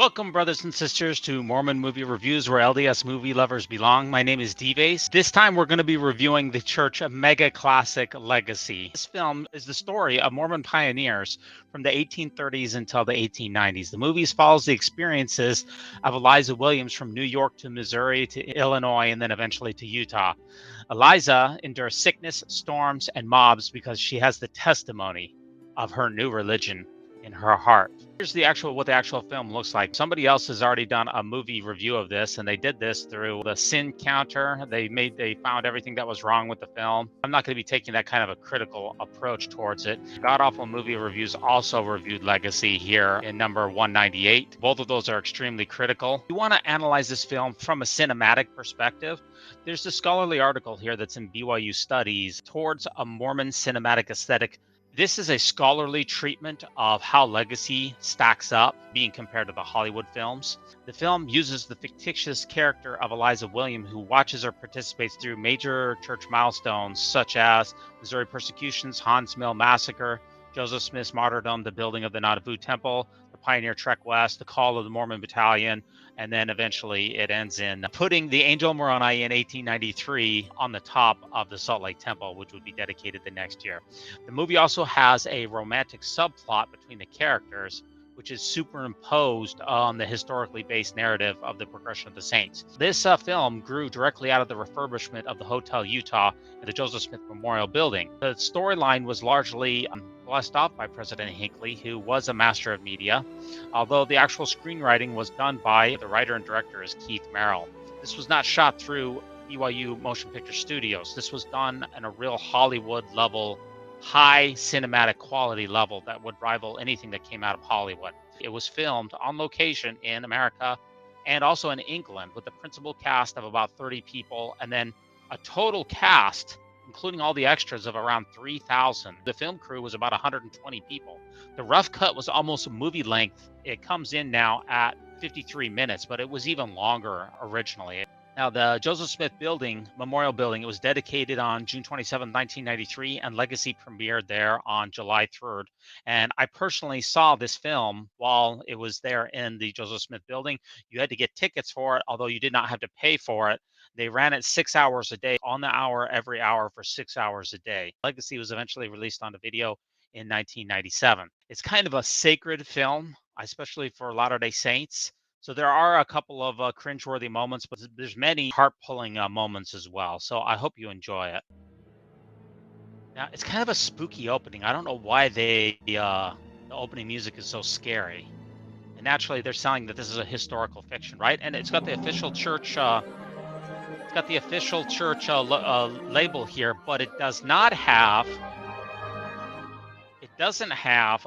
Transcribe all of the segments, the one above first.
Welcome, brothers and sisters, to Mormon Movie Reviews, where LDS movie lovers belong. My name is D-Base. This time, we're going to be reviewing the church mega classic Legacy. This film is the story of Mormon pioneers from the 1830s until the 1890s. The movie follows the experiences of Eliza Williams from New York to Missouri to Illinois and then eventually to Utah. Eliza endures sickness, storms, and mobs because she has the testimony of her new religion in her heart. Here's what the actual film looks like. Somebody else has already done a movie review of this, and they did this through the sin counter. They found everything that was wrong with the film. I'm not going to be taking that kind of a critical approach towards it. God Awful Movie Reviews also reviewed Legacy here in number 198. Both of those are extremely critical. If you want to analyze this film from a cinematic perspective, there's a scholarly article here that's in BYU Studies towards a Mormon cinematic aesthetic. This is a scholarly treatment of how Legacy stacks up being compared to the Hollywood films. The film uses the fictitious character of Eliza Williams, who watches or participates through major church milestones such as Missouri persecutions, Haun's Mill massacre, Joseph Smith's martyrdom, the building of the Nauvoo temple, the Pioneer Trek West, the call of the Mormon Battalion, and then eventually it ends in putting the Angel Moroni in 1893 on the top of the Salt Lake Temple, which would be dedicated the next year. The movie also has a romantic subplot between the characters, which is superimposed on the historically based narrative of the progression of the saints. This film grew directly out of the refurbishment of the Hotel Utah and the Joseph Smith Memorial Building. The storyline was largely blessed off by President Hinckley, who was a master of media, although the actual screenwriting was done by the writer and director is Keith Merrill. This was not shot through BYU Motion Picture Studios. This was done in a real Hollywood level, high cinematic quality level that would rival anything that came out of Hollywood. It was filmed on location in America and also in England with a principal cast of about 30 people and then a total cast, including all the extras, of around 3,000. The film crew was about 120 people. The rough cut was almost movie length. It comes in now at 53 minutes, but it was even longer originally. Now, the Joseph Smith Memorial Building, it was dedicated on June 27, 1993, and Legacy premiered there on July 3rd. And I personally saw this film while it was there in the Joseph Smith Building. You had to get tickets for it, although you did not have to pay for it. They ran it 6 hours a day, on the hour, every hour for 6 hours a day. Legacy was eventually released on a video in 1997. It's kind of a sacred film, especially for Latter-day Saints. So there are a couple of cringeworthy moments, but there's many heart-pulling moments as well. So I hope you enjoy it. Now, it's kind of a spooky opening. I don't know why the opening music is so scary. And naturally, they're saying that this is a historical fiction, right? And it's got the official church. It's got the official church label here, but it does not have. It doesn't have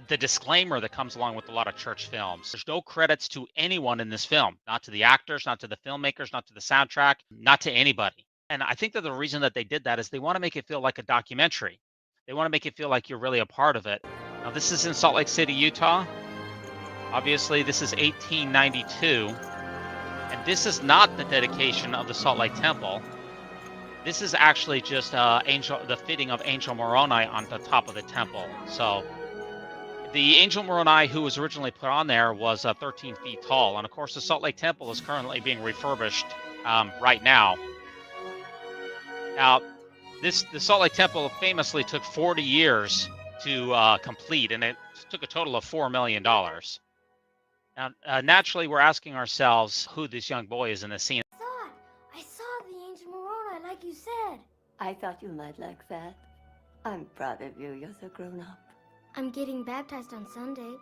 the disclaimer that comes along with a lot of church films. There's no credits to anyone in this film, not to the actors, not to the filmmakers, not to the soundtrack, not to anybody. And I think that the reason that they did that is they want to make it feel like a documentary. They want to make it feel like you're really a part of it. Now, this is in Salt Lake City, Utah. Obviously, this is 1892. And this is not the dedication of the Salt Lake Temple. This is actually just the fitting of Angel Moroni on the top of the temple. So the Angel Moroni who was originally put on there was 13 feet tall. And of course, the Salt Lake Temple is currently being refurbished right now. Now, the Salt Lake Temple famously took 40 years to complete, and it took a total of $4 million. Now, naturally, we're asking ourselves who this young boy is in the scene. I saw the Angel Moroni, like you said. I thought you might like that. I'm proud of you. You're so grown up. I'm getting baptized on Sunday.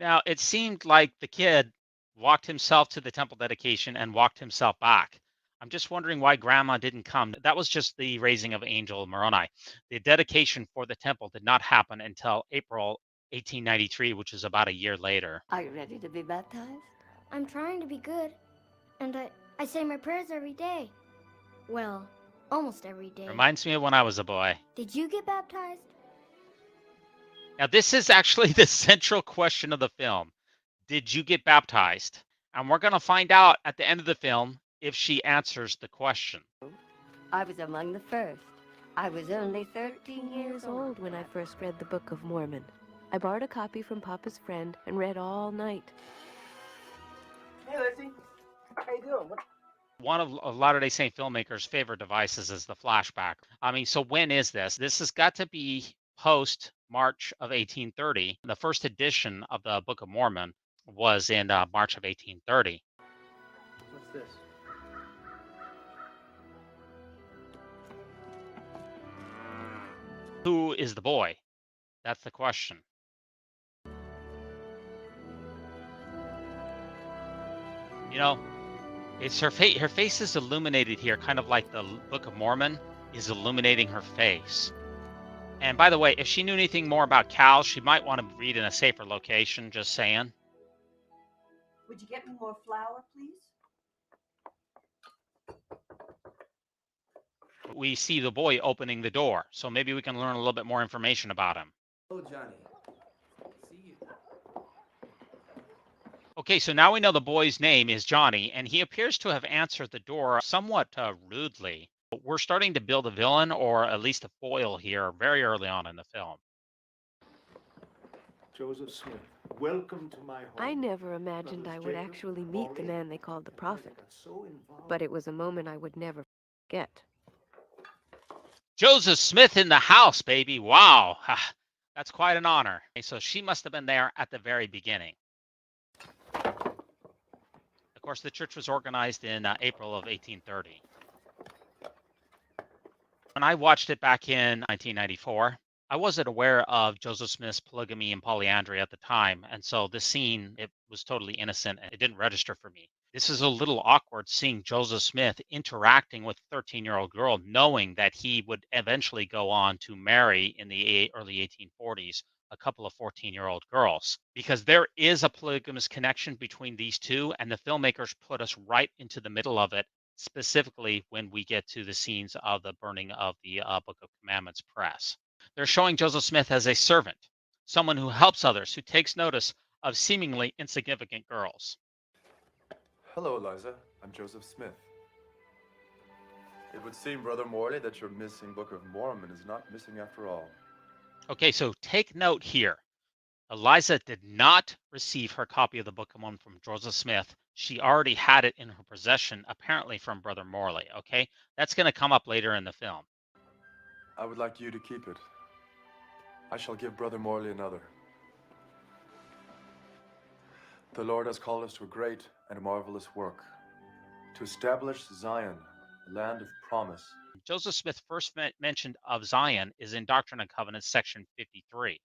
Now, it seemed like the kid walked himself to the temple dedication and walked himself back. I'm just wondering why Grandma didn't come. That was just the raising of Angel Moroni. The dedication for the temple did not happen until April 1893, which is about a year later. Are you ready to be baptized? I'm trying to be good. And I say my prayers every day. Well, almost every day. Reminds me of when I was a boy. Did you get baptized? Now, this is actually the central question of the film. Did you get baptized? And we're going to find out at the end of the film if she answers the question. I was among the first. I was only 13 years old when I first read the Book of Mormon. I borrowed a copy from Papa's friend and read all night. Hey, Lizzie. How you doing? One of Latter-day Saint filmmakers' favorite devices is the flashback. I mean, so when is this? This has got to be post March of 1830. The first edition of the Book of Mormon was in March of 1830. What's this? Who is the boy? That's the question. You know, it's her face. Her face is illuminated here, kind of like the Book of Mormon is illuminating her face. And by the way, if she knew anything more about cows, she might want to read in a safer location, just saying. Would you get me more flour, please? We see the boy opening the door, so maybe we can learn a little bit more information about him. Oh, Johnny. See you. Okay, so now we know the boy's name is Johnny, and he appears to have answered the door somewhat rudely. We're starting to build a villain, or at least a foil here, very early on in the film. Joseph Smith, welcome to my home. I never imagined I would Jacob, actually meet the Molly, man they called the prophet, got so involved. but it was a moment I would never forget. Joseph Smith in the house, baby. Wow. That's quite an honor. Okay, so she must have been there at the very beginning. Of course, the church was organized in April of 1830. When I watched it back in 1994, I wasn't aware of Joseph Smith's polygamy and polyandry at the time, and so this scene, it was totally innocent and it didn't register for me. This is a little awkward seeing Joseph Smith interacting with a 13-year-old girl, knowing that he would eventually go on to marry in the early 1840s a couple of 14-year-old girls, because there is a polygamous connection between these two, and the filmmakers put us right into the middle of it, specifically when we get to the scenes of the burning of the Book of Commandments press. They're showing Joseph Smith as a servant, someone who helps others, who takes notice of seemingly insignificant girls. Hello, Eliza. I'm Joseph Smith. It would seem, Brother Morley, that your missing Book of Mormon is not missing after all. Okay, so take note here. Eliza did not receive her copy of the Book of Mormon from Joseph Smith. She already had it in her possession, apparently from Brother Morley, okay? That's going to come up later in the film. I would like you to keep it. I shall give Brother Morley another. The Lord has called us to a great and marvelous work, to establish Zion, a land of promise. Joseph Smith first mentioned of Zion is in Doctrine and Covenants, section 53.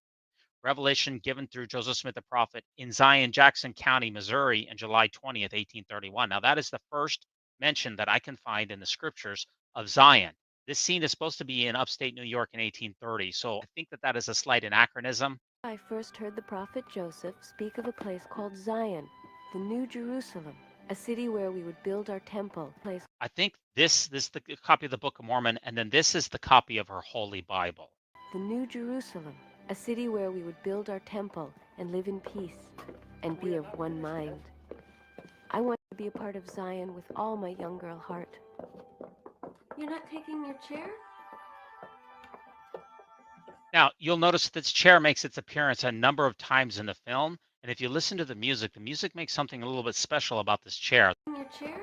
Revelation given through Joseph Smith the prophet in Zion, Jackson County, Missouri, on July 20th, 1831. Now, that is the first mention that I can find in the scriptures of Zion. This scene is supposed to be in upstate New York in 1830, so I think that is a slight anachronism. I first heard the prophet Joseph speak of a place called Zion, the New Jerusalem, a city where we would build our temple. I think this is the copy of the Book of Mormon, and then this is the copy of her Holy Bible. The New Jerusalem, a city where we would build our temple and live in peace and be of one mind. I want to be a part of Zion with all my young girl heart. You're not taking your chair? Now, you'll notice that this chair makes its appearance a number of times in the film, and if you listen to the music makes something a little bit special about this chair. Your chair?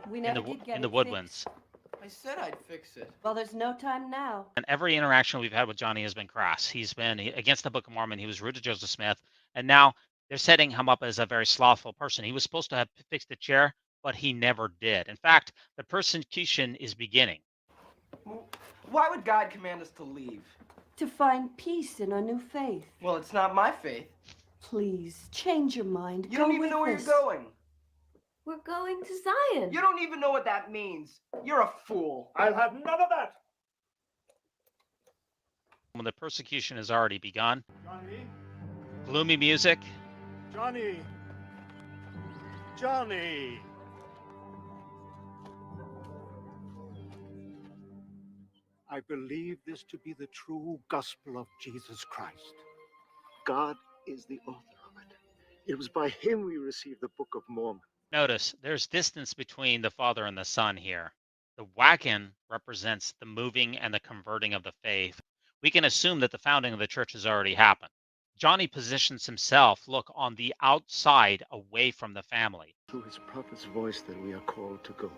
We in never the did get in the it woodlands. fixed. I said I'd fix it. Well, there's no time now. And every interaction we've had with Johnny has been crass. He's been against the Book of Mormon. He was rude to Joseph Smith, and now they're setting him up as a very slothful person. He was supposed to have fixed the chair, but he never did. In fact, the persecution is beginning. Why would God command us to leave? To find peace in our new faith. Well, it's not my faith. Please, change your mind. You Go don't even with know where us. you're going. We're going to Zion. You don't even know what that means. You're a fool. I'll have none of that. When the persecution has already begun, Johnny, gloomy music. Johnny, Johnny. I believe this to be the true gospel of Jesus Christ. God is the author of it. It was by him we received the Book of Mormon. Notice there's distance between the Father and the Son here. The wagon represents the moving and the converting of the faith, we can assume that the founding of the church has already happened. Johnny positions himself, look, on the outside away from the family. Through his prophet's voice that we are called to go.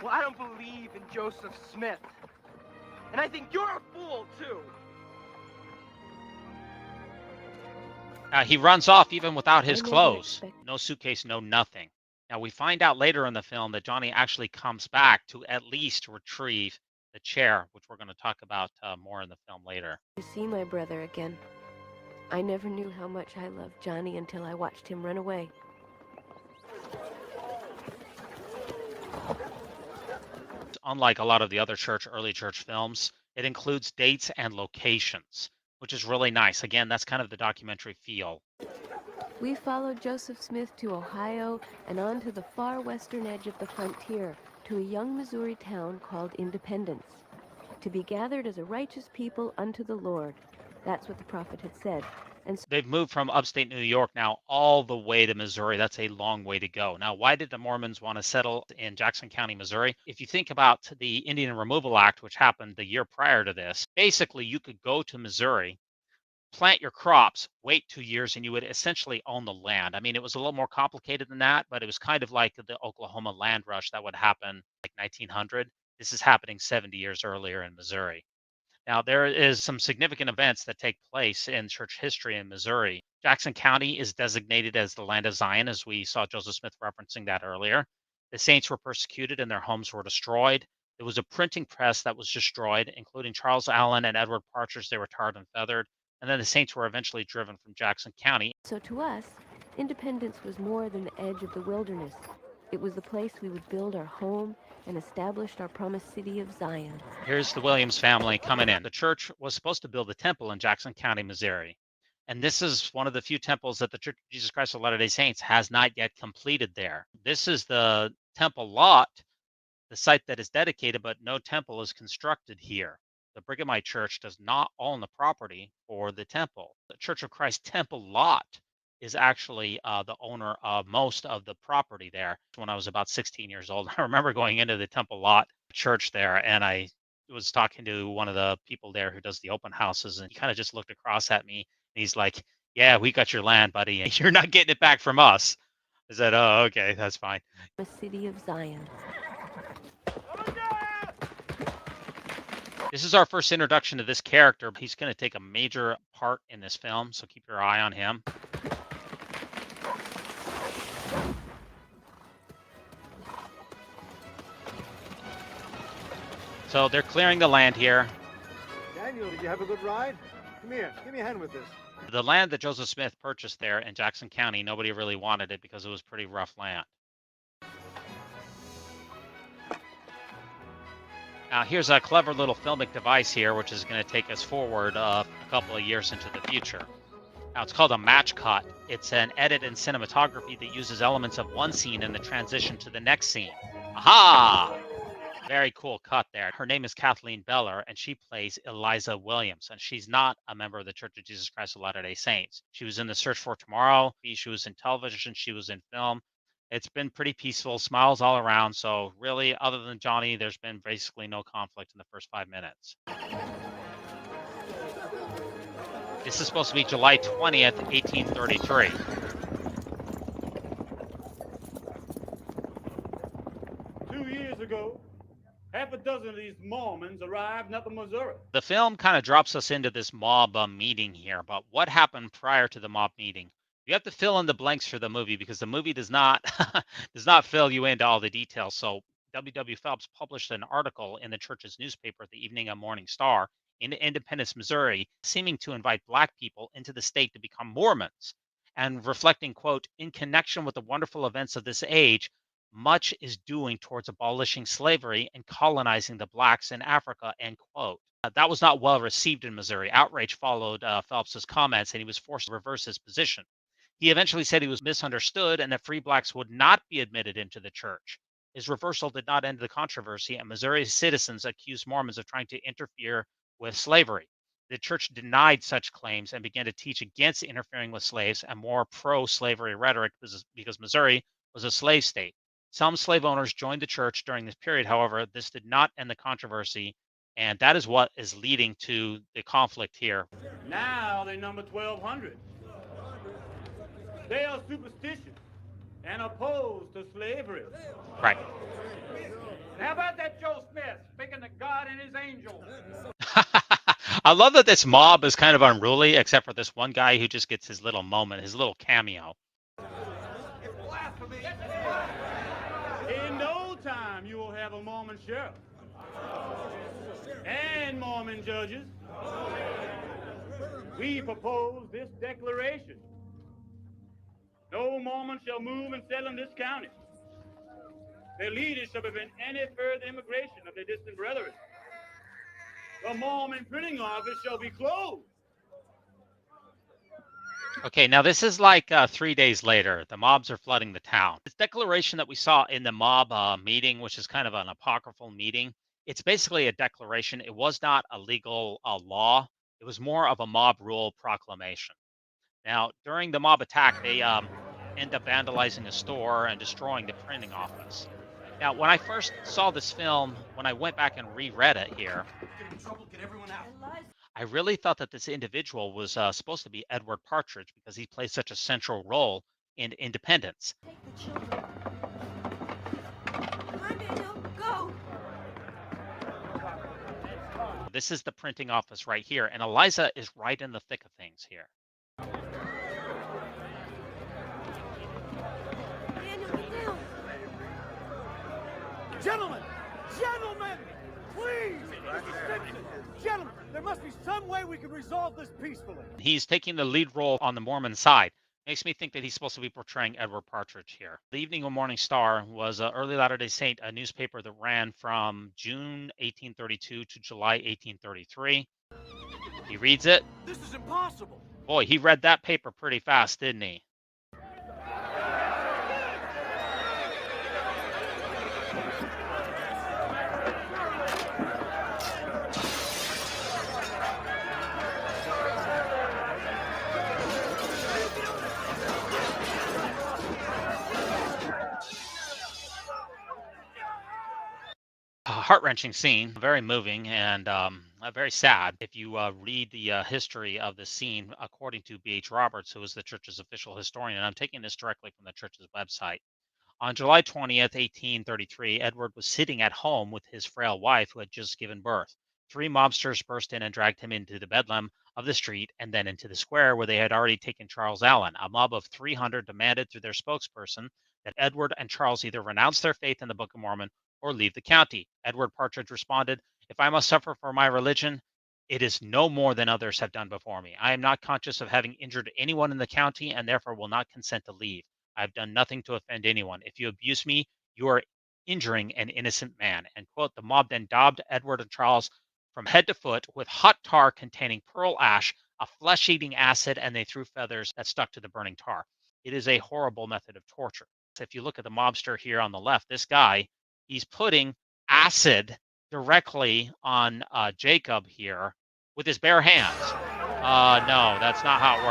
Well, I don't believe in Joseph Smith. And I think you're a fool, too. He runs off even without his I never clothes. expect- No suitcase, no nothing. Now, we find out later in the film that Johnny actually comes back to at least retrieve the chair, which we're going to talk about more in the film later. To see my brother again. I never knew how much I loved Johnny until I watched him run away. Unlike a lot of the other early church films, it includes dates and locations, which is really nice. Again, that's kind of the documentary feel. We followed Joseph Smith to Ohio and on to the far western edge of the frontier to a young Missouri town called Independence. To be gathered as a righteous people unto the Lord. That's what the prophet had said. And so They've moved from upstate New York now all the way to Missouri. That's a long way to go. Now, why did the Mormons want to settle in Jackson County, Missouri? If you think about the Indian Removal Act, which happened the year prior to this, basically you could go to Missouri, plant your crops, wait 2 years, and you would essentially own the land. I mean, it was a little more complicated than that, but it was kind of like the Oklahoma land rush that would happen like 1900. This is happening 70 years earlier in Missouri. Now, there is some significant events that take place in church history in Missouri. Jackson County is designated as the land of Zion, as we saw Joseph Smith referencing that earlier. The saints were persecuted and their homes were destroyed. There was a printing press that was destroyed, including Charles Allen and Edward Partridge. They were tarred and feathered. And then the saints were eventually driven from Jackson County. So to us, Independence was more than the edge of the wilderness. It was the place we would build our home and establish our promised city of Zion. Here's the Williams family coming in. The church was supposed to build a temple in Jackson County, Missouri. And this is one of the few temples that the Church of Jesus Christ of Latter-day Saints has not yet completed there. This is the temple lot, the site that is dedicated, but no temple is constructed here. The Brighamite Church does not own the property for the temple. The Church of Christ temple lot is actually the owner of most of the property there. When I was about 16 years old, I remember going into the temple lot church there, and I was talking to one of the people there who does the open houses, and he kind of just looked across at me, and he's like, "Yeah, we got your land, buddy, and you're not getting it back from us." I said, "Oh, okay, that's fine." The city of Zion. This is our first introduction to this character. He's going to take a major part in this film, so keep your eye on him. So they're clearing the land here. Daniel, did you have a good ride? Come here, give me a hand with this. The land that Joseph Smith purchased there in Jackson County, nobody really wanted it because it was pretty rough land. Now, here's a clever little filmic device here, which is going to take us forward a couple of years into the future. Now, it's called a match cut. It's an edit in cinematography that uses elements of one scene in the transition to the next scene. Aha! Very cool cut there. Her name is Kathleen Beller, and she plays Eliza Williams, and she's not a member of the Church of Jesus Christ of Latter-day Saints. She was in The Search for Tomorrow. She was in television. She was in film. It's been pretty peaceful, smiles all around. So really, other than Johnny, there's been basically no conflict in the first 5 minutes. This is supposed to be July 20th, 1833. Years ago, half a dozen of these Mormons arrived in upper Missouri. The film kind of drops us into this mob meeting here, but what happened prior to the mob meeting? You have to fill in the blanks for the movie because the movie does not does not fill you into all the details. So W.W. Phelps published an article in the church's newspaper, the Evening and Morning Star, in Independence, Missouri, seeming to invite Black people into the state to become Mormons, and reflecting, quote, "In connection with the wonderful events of this age, much is doing towards abolishing slavery and colonizing the Blacks in Africa," end quote. That was not well received in Missouri. Outrage followed Phelps's comments, and he was forced to reverse his position. He eventually said he was misunderstood and that free Blacks would not be admitted into the church. His reversal did not end the controversy, and Missouri's citizens accused Mormons of trying to interfere with slavery. The church denied such claims and began to teach against interfering with slaves and more pro-slavery rhetoric because Missouri was a slave state. Some slave owners joined the church during this period. However, this did not end the controversy, And that is what is leading to the conflict here. Now they number 1,200. They are superstitious and opposed to slavery. Right. And how about that Joe Smith speaking to God and his angels? I love that this mob is kind of unruly, except for this one guy who just gets his little moment, his little cameo. In no time, you will have a Mormon sheriff and Mormon judges. We propose this declaration. No Mormon shall move and settle in this county. Their leaders shall prevent any further immigration of their distant brethren. The Mormon printing office shall be closed. Okay, now this is like 3 days later. The mobs are flooding the town. This declaration that we saw in the mob meeting, which is kind of an apocryphal meeting, it's basically a declaration. It was not a legal law. It was more of a mob rule proclamation. Now, during the mob attack, they end up vandalizing a store and destroying the printing office. Now, when I first saw this film, when I went back and reread it here, I really thought that this individual was supposed to be Edward Partridge because he plays such a central role in Independence. This is the printing office right here, and Eliza is right in the thick of things here. Gentlemen, please, gentlemen, there must be some way we can resolve this peacefully. He's taking the lead role on the Mormon side. Makes me think that he's supposed to be portraying Edward Partridge here. The Evening and Morning Star was an early Latter-day Saint, a newspaper that ran from June 1832 to July 1833. He reads it. This is impossible. Boy, he read that paper pretty fast, didn't he? Heart-wrenching scene, very moving and very sad. If you read the history of the scene, according to B.H. Roberts, who is the church's official historian, and I'm taking this directly from the church's website. On July 20th, 1833, Edward was sitting at home with his frail wife who had just given birth. 3 mobsters burst in and dragged him into the bedlam of the street and then into the square where they had already taken Charles Allen. A mob of 300 demanded through their spokesperson that Edward and Charles either renounce their faith in the Book of Mormon or leave the county. Edward Partridge responded, "If I must suffer for my religion, it is no more than others have done before me. I am not conscious of having injured anyone in the county and therefore will not consent to leave. I have done nothing to offend anyone. If you abuse me, you are injuring an innocent man." And quote, the mob then daubed Edward and Charles from head to foot with hot tar containing pearl ash, a flesh-eating acid, and they threw feathers that stuck to the burning tar. It is a horrible method of torture. So if you look at the mobster here on the left, this guy, he's putting acid directly on Jacob here with his bare hands. No, that's not how it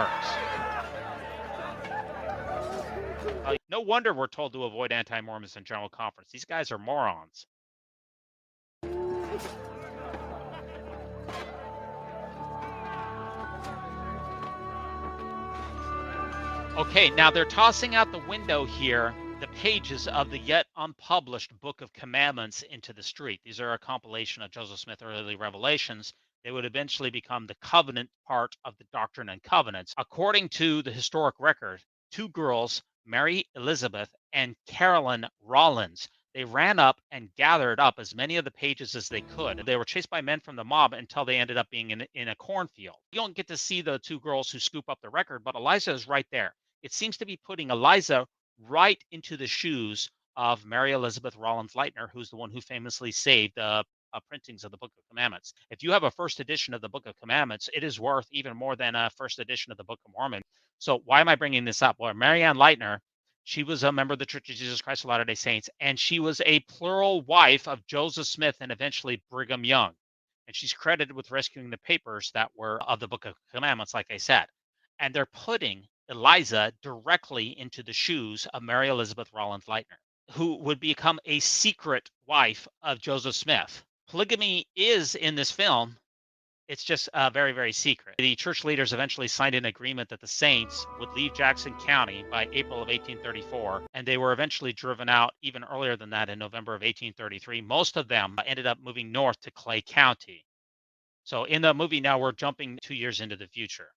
works. No wonder we're told to avoid anti-Mormons in General Conference. These guys are morons. Okay, now they're tossing out the window here the pages of the yet unpublished Book of Commandments into the street. These are a compilation of Joseph Smith's early revelations. They would eventually become the covenant part of the Doctrine and Covenants. According to the historic record, 2 girls, Mary Elizabeth and Carolyn Rollins, they ran up and gathered up as many of the pages as they could. They were chased by men from the mob until they ended up being in a cornfield. You don't get to see the 2 girls who scoop up the record, but Eliza is right there. It seems to be putting Eliza right into the shoes of Mary Elizabeth Rollins Lightner, who's the one who famously saved printings of the Book of Commandments. If you have a first edition of the Book of Commandments, it is worth even more than a first edition of the Book of Mormon. So why am I bringing this up? Well, Mary Ann Lightner, she was a member of the Church of Jesus Christ of Latter-day Saints, and she was a plural wife of Joseph Smith and eventually Brigham Young. And she's credited with rescuing the papers that were of the Book of Commandments, like I said. And they're putting Eliza directly into the shoes of Mary Elizabeth Rollins Lightner, who would become a secret wife of Joseph Smith. Polygamy is in this film. It's just very, very secret. The church leaders eventually signed an agreement that the saints would leave Jackson County by April of 1834, and they were eventually driven out even earlier than that in November of 1833. Most of them ended up moving north to Clay County. So in the movie now, we're jumping 2 years into the future.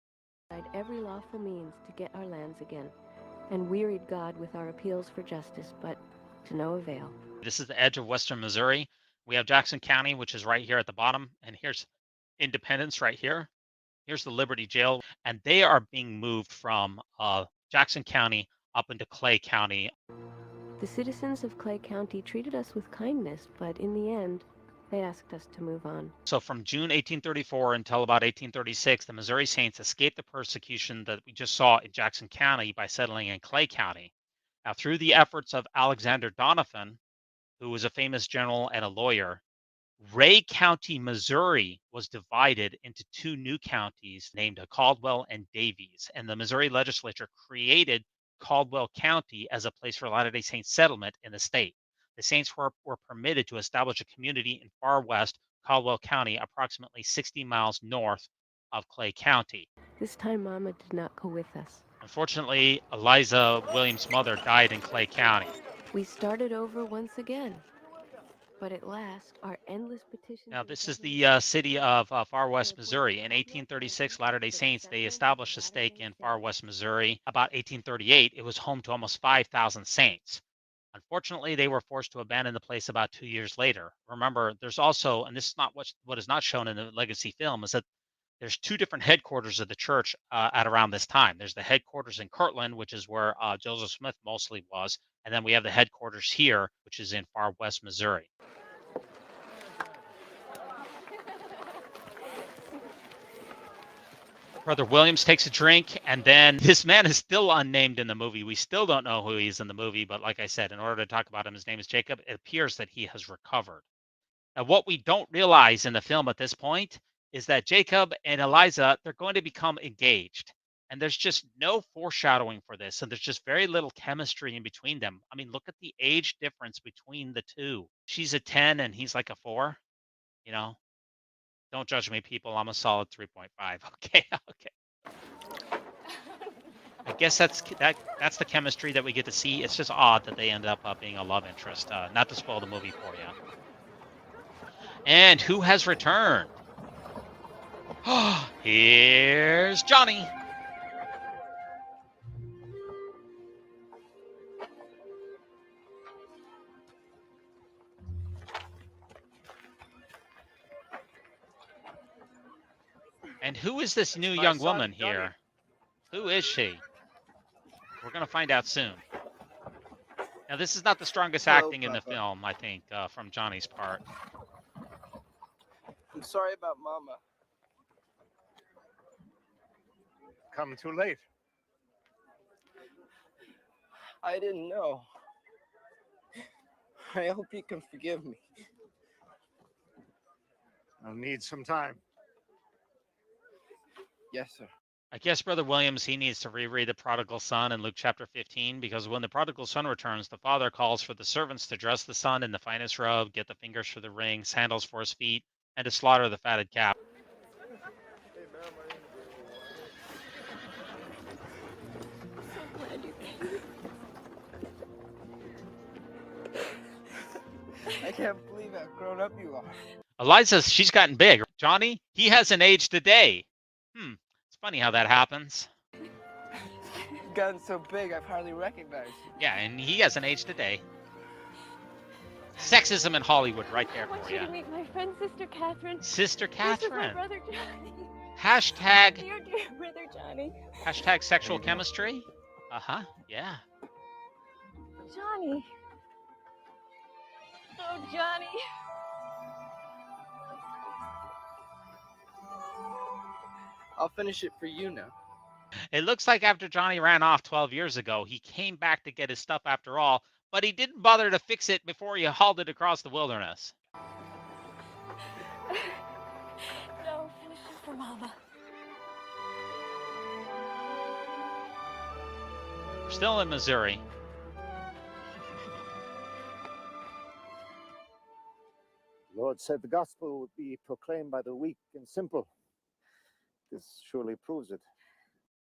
Tried every lawful means to get our lands again, and wearied God with our appeals for justice, but to no avail. This is the edge of western Missouri. We have Jackson County, which is right here at the bottom, and here's Independence right here. Here's the Liberty Jail, and they are being moved from Jackson County up into Clay County. The citizens of Clay County treated us with kindness, but in the end, they asked us to move on. So from June 1834 until about 1836, the Missouri Saints escaped the persecution that we just saw in Jackson County by settling in Clay County. Now, through the efforts of Alexander Donovan, who was a famous general and a lawyer, Ray County, Missouri was divided into two new counties named Caldwell and Davies, and the Missouri legislature created Caldwell County as a place for Latter-day Saints settlement in the state. The Saints were permitted to establish a community in far west Caldwell County, approximately 60 miles north of Clay County. This time, Mama did not go with us. Unfortunately, Eliza, William's mother, died in Clay County. We started over once again. But at last, our endless petitions... Now, this is the city of Far West, Missouri. In 1836, Latter-day Saints, they established a stake in Far West, Missouri. About 1838, it was home to almost 5,000 saints. Unfortunately, they were forced to abandon the place about 2 years later. Remember, there's also, and this is not what is not shown in the legacy film, is that there's two different headquarters of the church at around this time. There's the headquarters in Kirtland, which is where Joseph Smith mostly was, and then we have the headquarters here, which is in Far West, Missouri. Brother Williams takes a drink, and then this man is still unnamed in the movie. We still don't know who he is in the movie, but like I said, in order to talk about him, his name is Jacob. It appears that he has recovered. Now, what we don't realize in the film at this point is that Jacob and Eliza, they're going to become engaged. And there's just no foreshadowing for this, and there's just very little chemistry in between them. I mean, look at the age difference between the two. She's a 10 and he's like a 4, you know? Don't judge me, people. I'm a solid 3.5. Okay, okay. I guess that's the chemistry that we get to see. It's just odd that they end up being a love interest. Not to spoil the movie for you. And who has returned? Here's Johnny. And who is this new young woman here? Who is she? We're going to find out soon. Now, this is not the strongest acting in the film, I think, from Johnny's part. I'm sorry about Mama. Come too late. I didn't know. I hope you can forgive me. I'll need some time. Yes, sir. I guess Brother Williams, he needs to reread the prodigal son in Luke chapter 15, because when the prodigal son returns, the father calls for the servants to dress the son in the finest robe, get the fingers for the ring, sandals for his feet, and to slaughter the fatted calf. I can't believe how grown up you are. Eliza, she's gotten big. Johnny, he hasn't aged a day. It's funny how that happens. You've gotten so big, I've hardly recognized you. Yeah, and he hasn't aged a day. Sexism in Hollywood right there for you. I want you to meet my friend, Sister Catherine. Sister This is my Catherine. brother Johnny. Hashtag, Dear brother Johnny. hashtag sexual chemistry. Uh-huh, yeah. Johnny. Oh, Johnny. I'll finish it for you now. It looks like after Johnny ran off 12 years ago, he came back to get his stuff after all, but he didn't bother to fix it before he hauled it across the wilderness. No, finish it for Mama. We're still in Missouri. The Lord said the gospel would be proclaimed by the weak and simple. This surely proves it.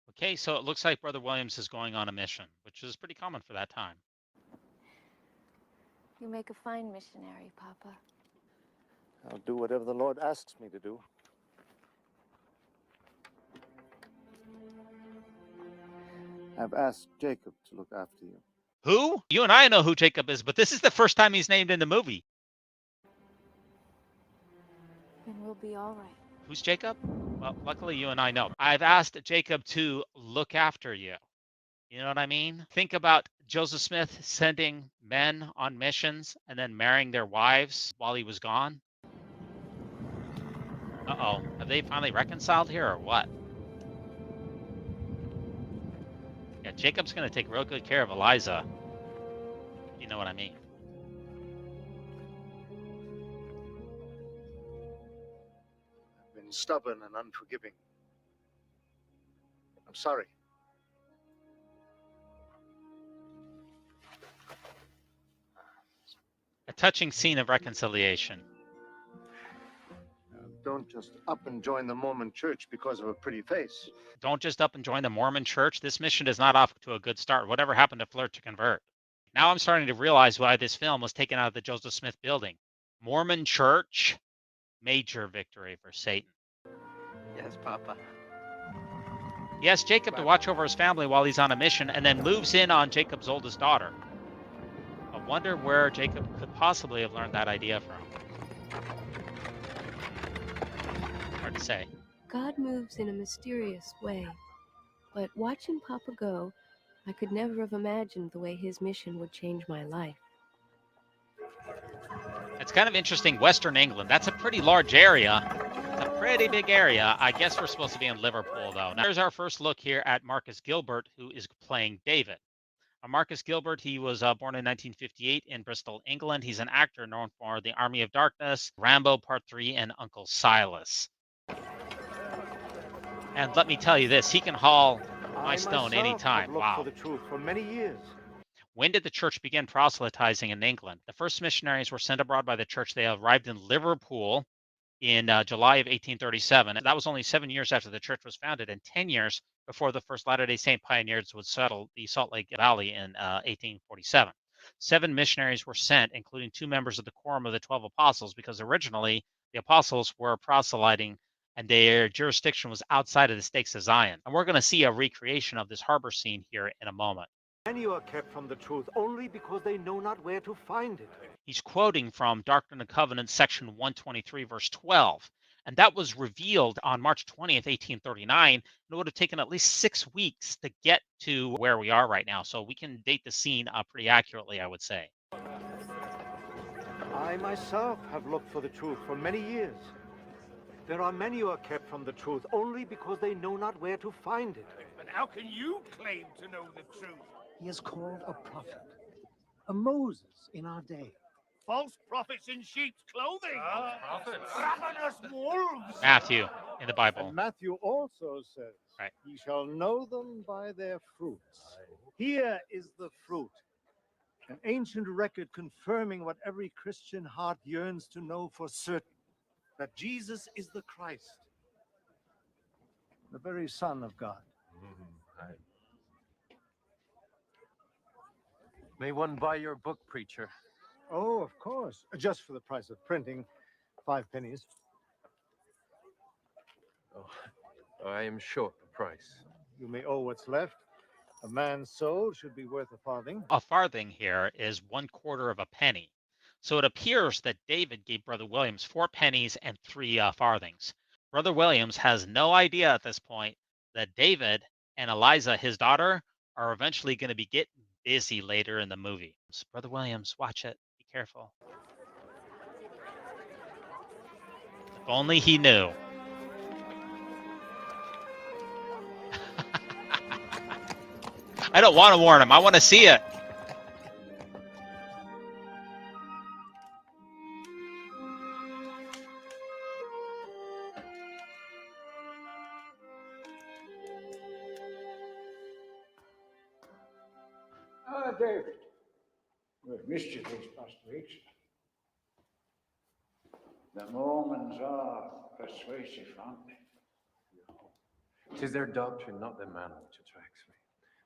Okay, so it looks like Brother Williams is going on a mission, which is pretty common for that time. You make a fine missionary, Papa. I'll do whatever the Lord asks me to do. I've asked Jacob to look after you. Who? You and I know who Jacob is, but this is the first time he's named in the movie. Then we'll be all right. Who's Jacob? Well, luckily you and I know. I've asked Jacob to look after you. You know what I mean? Think about Joseph Smith sending men on missions and then marrying their wives while he was gone. Uh-oh. Have they finally reconciled here or what? Yeah, Jacob's going to take real good care of Eliza. You know what I mean? I've been stubborn and unforgiving. I'm sorry. A touching scene of reconciliation. Don't just up and join the Mormon church because of a pretty face. Don't just up and join the Mormon church. This mission is not off to a good start. Whatever happened to Flirt to Convert? Now I'm starting to realize why this film was taken out of the Joseph Smith building. Mormon church, major victory for Satan. Yes, Papa. He asks Jacob to watch over his family while he's on a mission and then moves in on Jacob's oldest daughter. I wonder where Jacob could possibly have learned that idea from. Hard to say. God moves in a mysterious way, but watching Papa go, I could never have imagined the way his mission would change my life. It's kind of interesting, Western England. That's a pretty large area. It's a pretty big area. I guess we're supposed to be in Liverpool, though. Now, here's our first look here at Marcus Gilbert, who is playing David. Marcus Gilbert, he was born in 1958 in Bristol, England. He's an actor known for The Army of Darkness, Rambo Part 3, and Uncle Silas. And let me tell you this, he can haul my stone anytime. Wow. For the truth for many years. When did the church begin proselytizing in England? The first missionaries were sent abroad by the church. They arrived in Liverpool in July of 1837. That was only 7 years after the church was founded and 10 years before the first Latter-day Saint pioneers would settle the Salt Lake Valley in 1847. 7 missionaries were sent, including 2 members of the Quorum of the 12 Apostles, because originally the apostles were proselyting and their jurisdiction was outside of the stakes of Zion. And we're going to see a recreation of this harbor scene here in a moment. Many are kept from the truth only because they know not where to find it. He's quoting from Doctrine and Covenants, section 123, verse 12. And that was revealed on March 20th, 1839. And it would have taken at least 6 weeks to get to where we are right now. So we can date the scene pretty accurately, I would say. I myself have looked for the truth for many years. There are many who are kept from the truth only because they know not where to find it. But how can you claim to know the truth? He is called a prophet, a Moses in our day. False prophets in sheep's clothing. Prophets. Ravenous wolves. Matthew in the Bible. And Matthew also says, right, ye shall know them by their fruits. Here is the fruit. An ancient record confirming what every Christian heart yearns to know for certain. That Jesus is the Christ, the very Son of God. May one buy your book, preacher? Oh, of course. Just for the price of printing, 5 pennies. Oh, I am short the price. You may owe what's left. A man's soul should be worth a farthing. A farthing here is 1/4 of a penny. So it appears that David gave Brother Williams 4 pennies and 3 farthings. Brother Williams has no idea at this point that David and Eliza, his daughter, are eventually going to be getting busy later in the movie. So Brother Williams, watch it. Be careful. If only he knew. I don't want to warn him. I want to see it. David. We've missed you these past weeks. The Mormons are persuasive, aren't they? 'Tis their doctrine, not their man, which attracts me.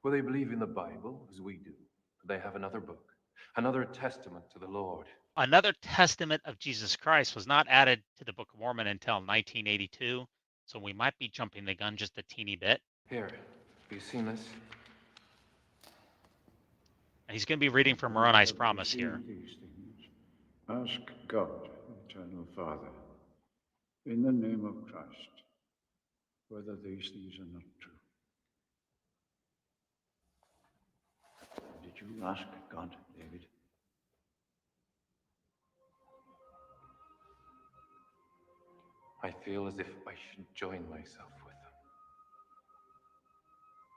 Will they believe in the Bible, as we do? Do they have another book, another testament to the Lord? Another Testament of Jesus Christ was not added to the Book of Mormon until 1982, so we might be jumping the gun just a teeny bit. Here, have you seen this? And he's going to be reading from Moroni's Promise here. These things. Ask God, Eternal Father, in the name of Christ, whether these things are not true. Did you ask God, David? I feel as if I should join myself with them.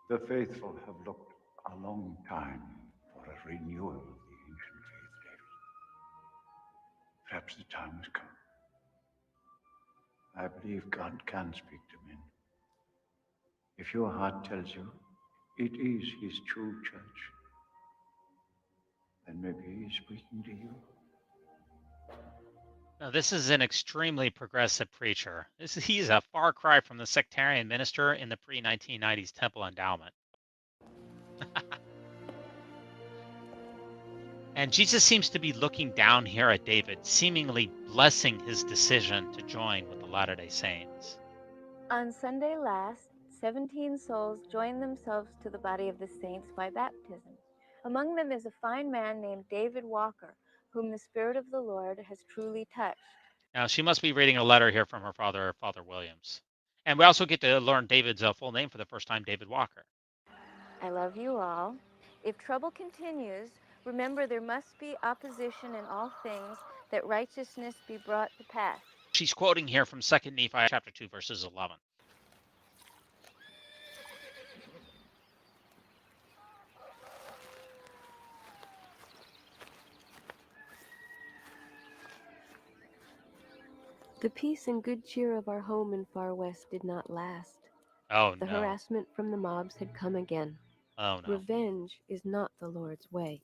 The faithful have looked a long time for a renewal of the ancient faith, David. Perhaps the time has come. I believe God can speak to men. If your heart tells you it is his true church, then maybe he's speaking to you. Now, this is an extremely progressive preacher. He's a far cry from the sectarian minister in the pre-1990s temple endowment. And Jesus seems to be looking down here at David, seemingly blessing his decision to join with the Latter-day Saints. On Sunday last, 17 souls joined themselves to the body of the saints by baptism. Among them is a fine man named David Walker, whom the Spirit of the Lord has truly touched. Now, she must be reading a letter here from her father, Father Williams. And we also get to learn David's full name for the first time, David Walker. I love you all. If trouble continues, remember there must be opposition in all things, that righteousness be brought to pass. She's quoting here from 2 Nephi chapter 2, verses 11. The peace and good cheer of our home in Far West did not last. Oh, The no. harassment from the mobs had come again. Oh, no. Revenge is not the Lord's way.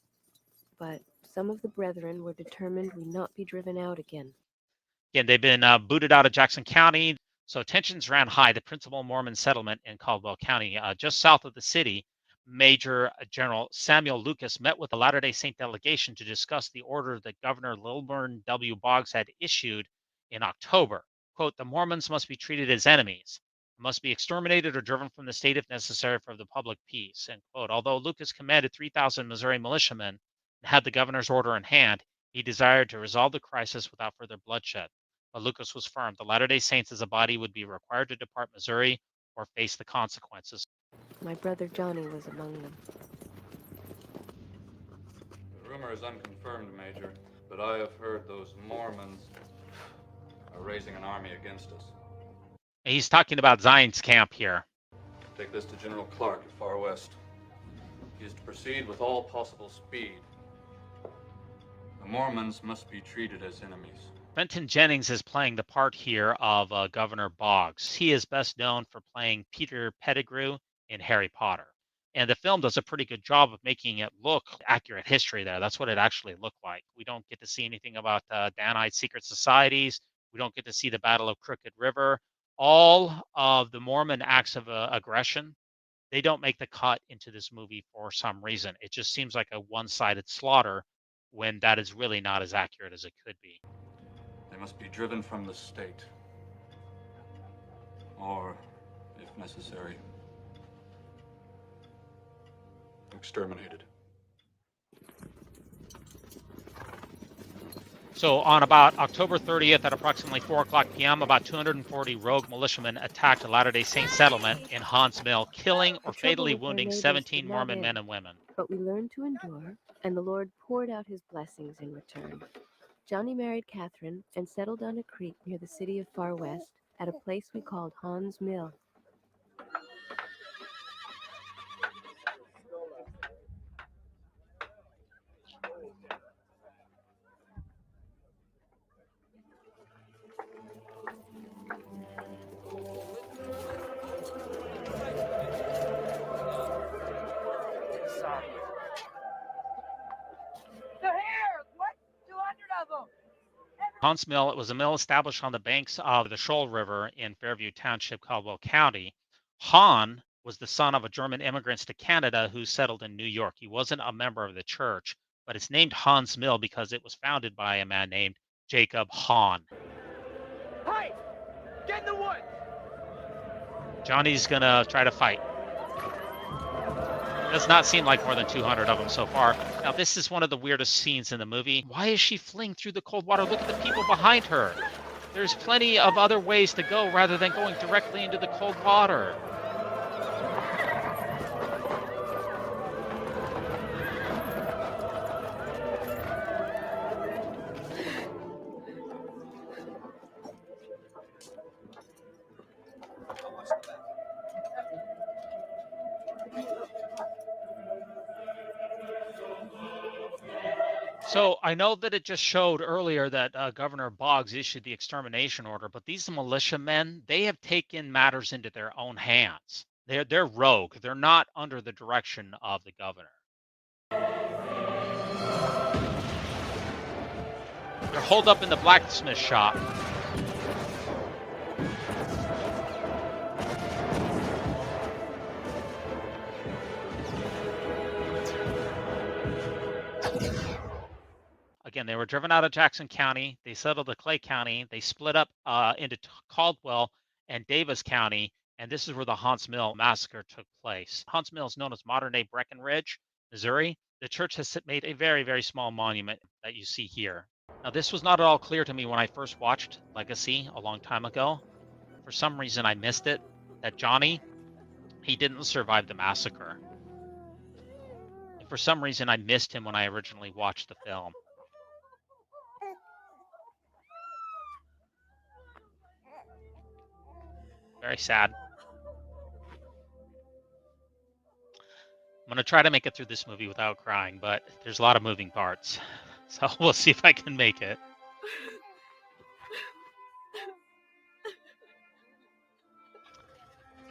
But some of the brethren were determined we not be driven out again. Again, they've been booted out of Jackson County, so tensions ran high. The principal Mormon settlement in Caldwell County, just south of the city, Major General Samuel Lucas met with the Latter-day Saint delegation to discuss the order that Governor Lilburn W. Boggs had issued in October. Quote, the Mormons must be treated as enemies, must be exterminated or driven from the state if necessary for the public peace, end quote. Although Lucas commanded 3,000 Missouri militiamen and had the governor's order in hand, he desired to resolve the crisis without further bloodshed. But Lucas was firm. The Latter-day Saints as a body would be required to depart Missouri or face the consequences. My brother Johnny was among them. The rumor is unconfirmed, Major, but I have heard those Mormons are raising an army against us. And he's talking about Zion's camp here. Take this to General Clark at Far West. He is to proceed with all possible speed. The Mormons must be treated as enemies. Fenton Jennings is playing the part here of Governor Boggs. He is best known for playing Peter Pettigrew in Harry Potter. And the film does a pretty good job of making it look accurate history there. That's what it actually looked like. We don't get to see anything about Danite secret societies. We don't get to see the Battle of Crooked River. All of the Mormon acts of aggression, they don't make the cut into this movie for some reason. It just seems like a one-sided slaughter when that is really not as accurate as it could be. They must be driven from the state. Or, if necessary, exterminated. So on about October 30th at approximately 4 o'clock p.m., about 240 rogue militiamen attacked a Latter-day Saint settlement in Haun's Mill, killing or fatally wounding 17 Mormon men and women. But we learned to endure, and the Lord poured out his blessings in return. Johnny married Catherine and settled on a creek near the city of Far West at a place we called Haun's Mill. They're here! What? 200 of them! Haun's Mill, it was a mill established on the banks of the Shoal River in Fairview Township, Caldwell County. Haun was the son of a German immigrants to Canada who settled in New York. He wasn't a member of the church, but it's named Haun's Mill because it was founded by a man named Jacob Haun. Hey! Get in the woods! Johnny's gonna try to fight. Does not seem like more than 200 of them so far. Now, this is one of the weirdest scenes in the movie. Why is she fleeing through the cold water? Look at the people behind her. There's plenty of other ways to go rather than going directly into the cold water. So I know that it just showed earlier that Governor Boggs issued the extermination order, but these militiamen, they have taken matters into their own hands. They're rogue. They're not under the direction of the governor. They're holed up in the blacksmith shop. Again, they were driven out of Jackson County. They settled to Clay County. They split up into Caldwell and Davis County, and this is where the Haun's Mill massacre took place. Haun's Mill is known as modern-day Breckenridge, Missouri. The church has made a very, very small monument that you see here. Now, this was not at all clear to me when I first watched Legacy a long time ago. For some reason, I missed it, that Johnny, he didn't survive the massacre. For some reason, I missed him when I originally watched the film. Very sad. I'm going to try to make it through this movie without crying, but there's a lot of moving parts. So we'll see if I can make it.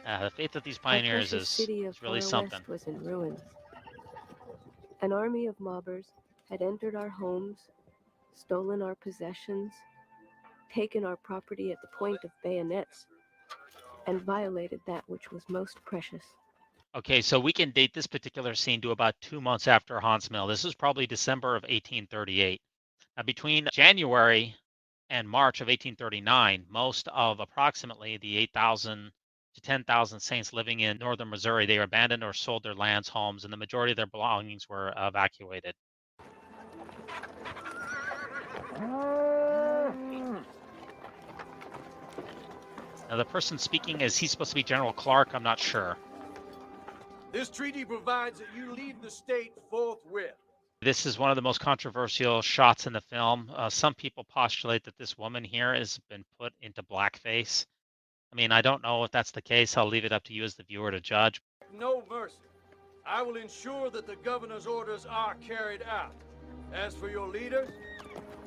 The faith of these pioneers is really something. Was in ruins. An army of mobbers had entered our homes, stolen our possessions, taken our property at the point of bayonets, and violated that which was most precious. Okay, so we can date this particular scene to about 2 months after Haun's Mill. This is probably December of 1838. Now, between January and March of 1839, most of approximately the 8,000 to 10,000 saints living in northern Missouri, they abandoned or sold their lands, homes, and the majority of their belongings were evacuated. Now, the person speaking, is he supposed to be General Clark? I'm not sure. This treaty provides that you leave the state forthwith. This is one of the most controversial shots in the film. Some people postulate that this woman here has been put into blackface. I mean, I don't know if that's the case. I'll leave it up to you as the viewer to judge. No mercy. I will ensure that the governor's orders are carried out. As for your leaders,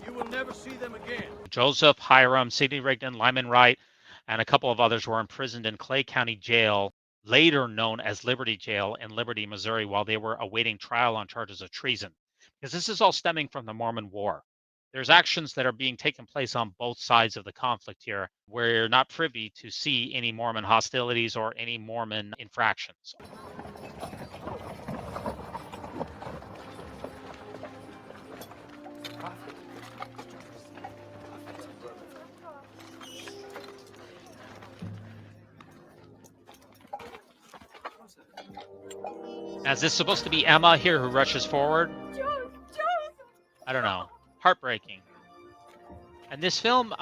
you will never see them again. Joseph, Hiram, Sidney Rigdon, Lyman Wright, and a couple of others were imprisoned in Clay County Jail, later known as Liberty Jail in Liberty, Missouri, while they were awaiting trial on charges of treason. Because this is all stemming from the Mormon War. There's actions that are being taken place on both sides of the conflict here. We're not privy to see any Mormon hostilities or any Mormon infractions. Now, is this supposed to be Emma here who rushes forward? I don't know. Heartbreaking. And this film,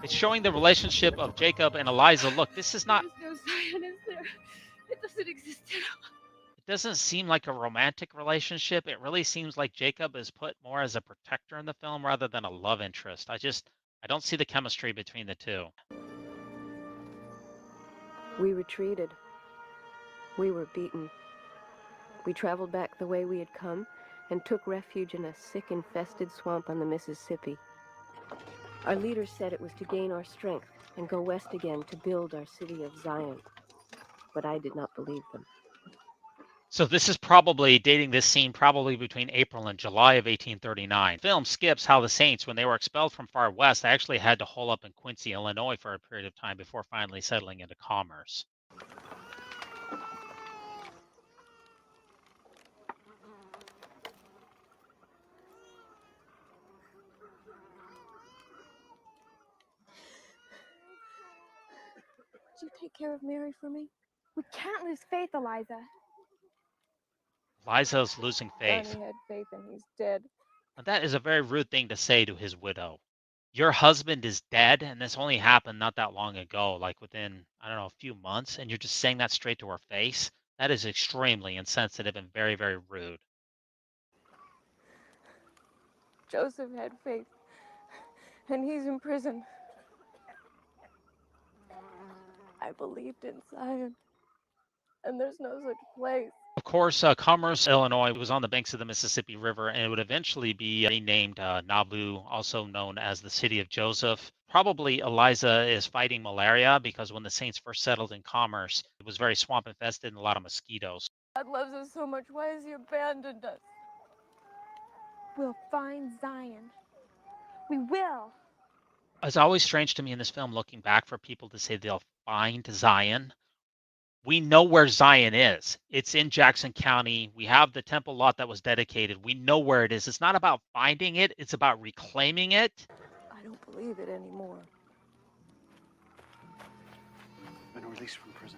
it's showing the relationship of Jacob and Eliza. Look, this is not... There's no Zion, is there? It doesn't exist at all. It doesn't seem like a romantic relationship. It really seems like Jacob is put more as a protector in the film rather than a love interest. I don't see the chemistry between the two. We retreated. We were beaten. We traveled back the way we had come and took refuge in a sick-infested swamp on the Mississippi. Our leaders said it was to gain our strength and go west again to build our city of Zion. But I did not believe them. So this is probably dating this scene probably between April and July of 1839. The film skips how the Saints, when they were expelled from far west, they actually had to hole up in Quincy, Illinois for a period of time before finally settling into Commerce. Would you take care of Mary for me? We can't lose faith, Eliza. Eliza's losing faith. Johnny had faith and he's dead. Now, that is a very rude thing to say to his widow. Your husband is dead, and this only happened not that long ago, like within, I don't know, a few months, and you're just saying that straight to her face? That is extremely insensitive and very, very rude. Joseph had faith, and he's in prison. I believed in Zion, and there's no such place. Of course, Commerce, Illinois was on the banks of the Mississippi River, and it would eventually be renamed Nauvoo, also known as the City of Joseph. Probably Eliza is fighting malaria because when the Saints first settled in Commerce, it was very swamp infested and a lot of mosquitoes. God loves us so much. Why has he abandoned us? We'll find Zion. We will. It's always strange to me in this film, looking back, for people to say they'll find Zion. We know where Zion is. It's in Jackson County. We have the temple lot that was dedicated. We know where it is. It's not about finding it. It's about reclaiming it. I don't believe it anymore. Been released from prison.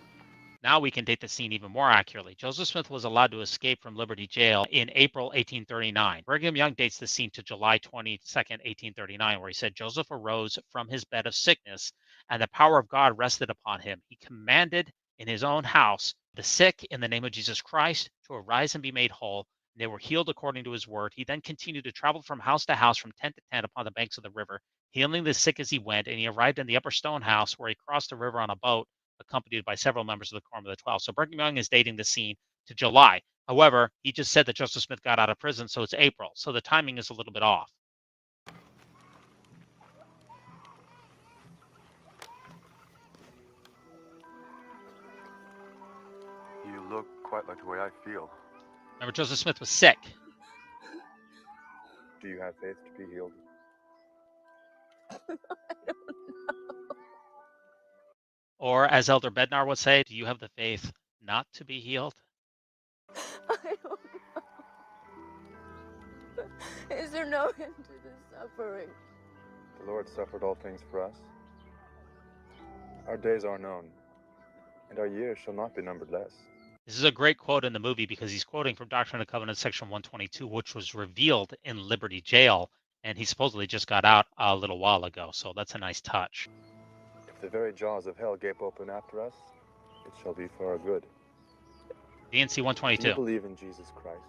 Now we can date the scene even more accurately. Joseph Smith was allowed to escape from Liberty Jail in April 1839. Brigham Young dates the scene to July 22nd, 1839, where he said, Joseph arose from his bed of sickness, and the power of God rested upon him. He commanded in his own house the sick in the name of Jesus Christ to arise and be made whole. And they were healed according to his word. He then continued to travel from house to house, from tent to tent upon the banks of the river, healing the sick as he went. And he arrived in the upper stone house, where he crossed the river on a boat, accompanied by several members of the Quorum of the 12. So Brigham Young is dating the scene to July. However, he just said that Joseph Smith got out of prison, so it's April. So the timing is a little bit off. You look quite like the way I feel. Remember, Joseph Smith was sick. Do you have faith to be healed? Or, as Elder Bednar would say, do you have the faith not to be healed? I don't know. Is there no end to this suffering? The Lord suffered all things for us. Our days are known, and our years shall not be numbered less. This is a great quote in the movie because he's quoting from Doctrine and Covenants, section 122, which was revealed in Liberty Jail, and he supposedly just got out a little while ago, so that's a nice touch. If the very jaws of hell gape open after us, it shall be for our good. DNC 122. Do you believe in Jesus Christ?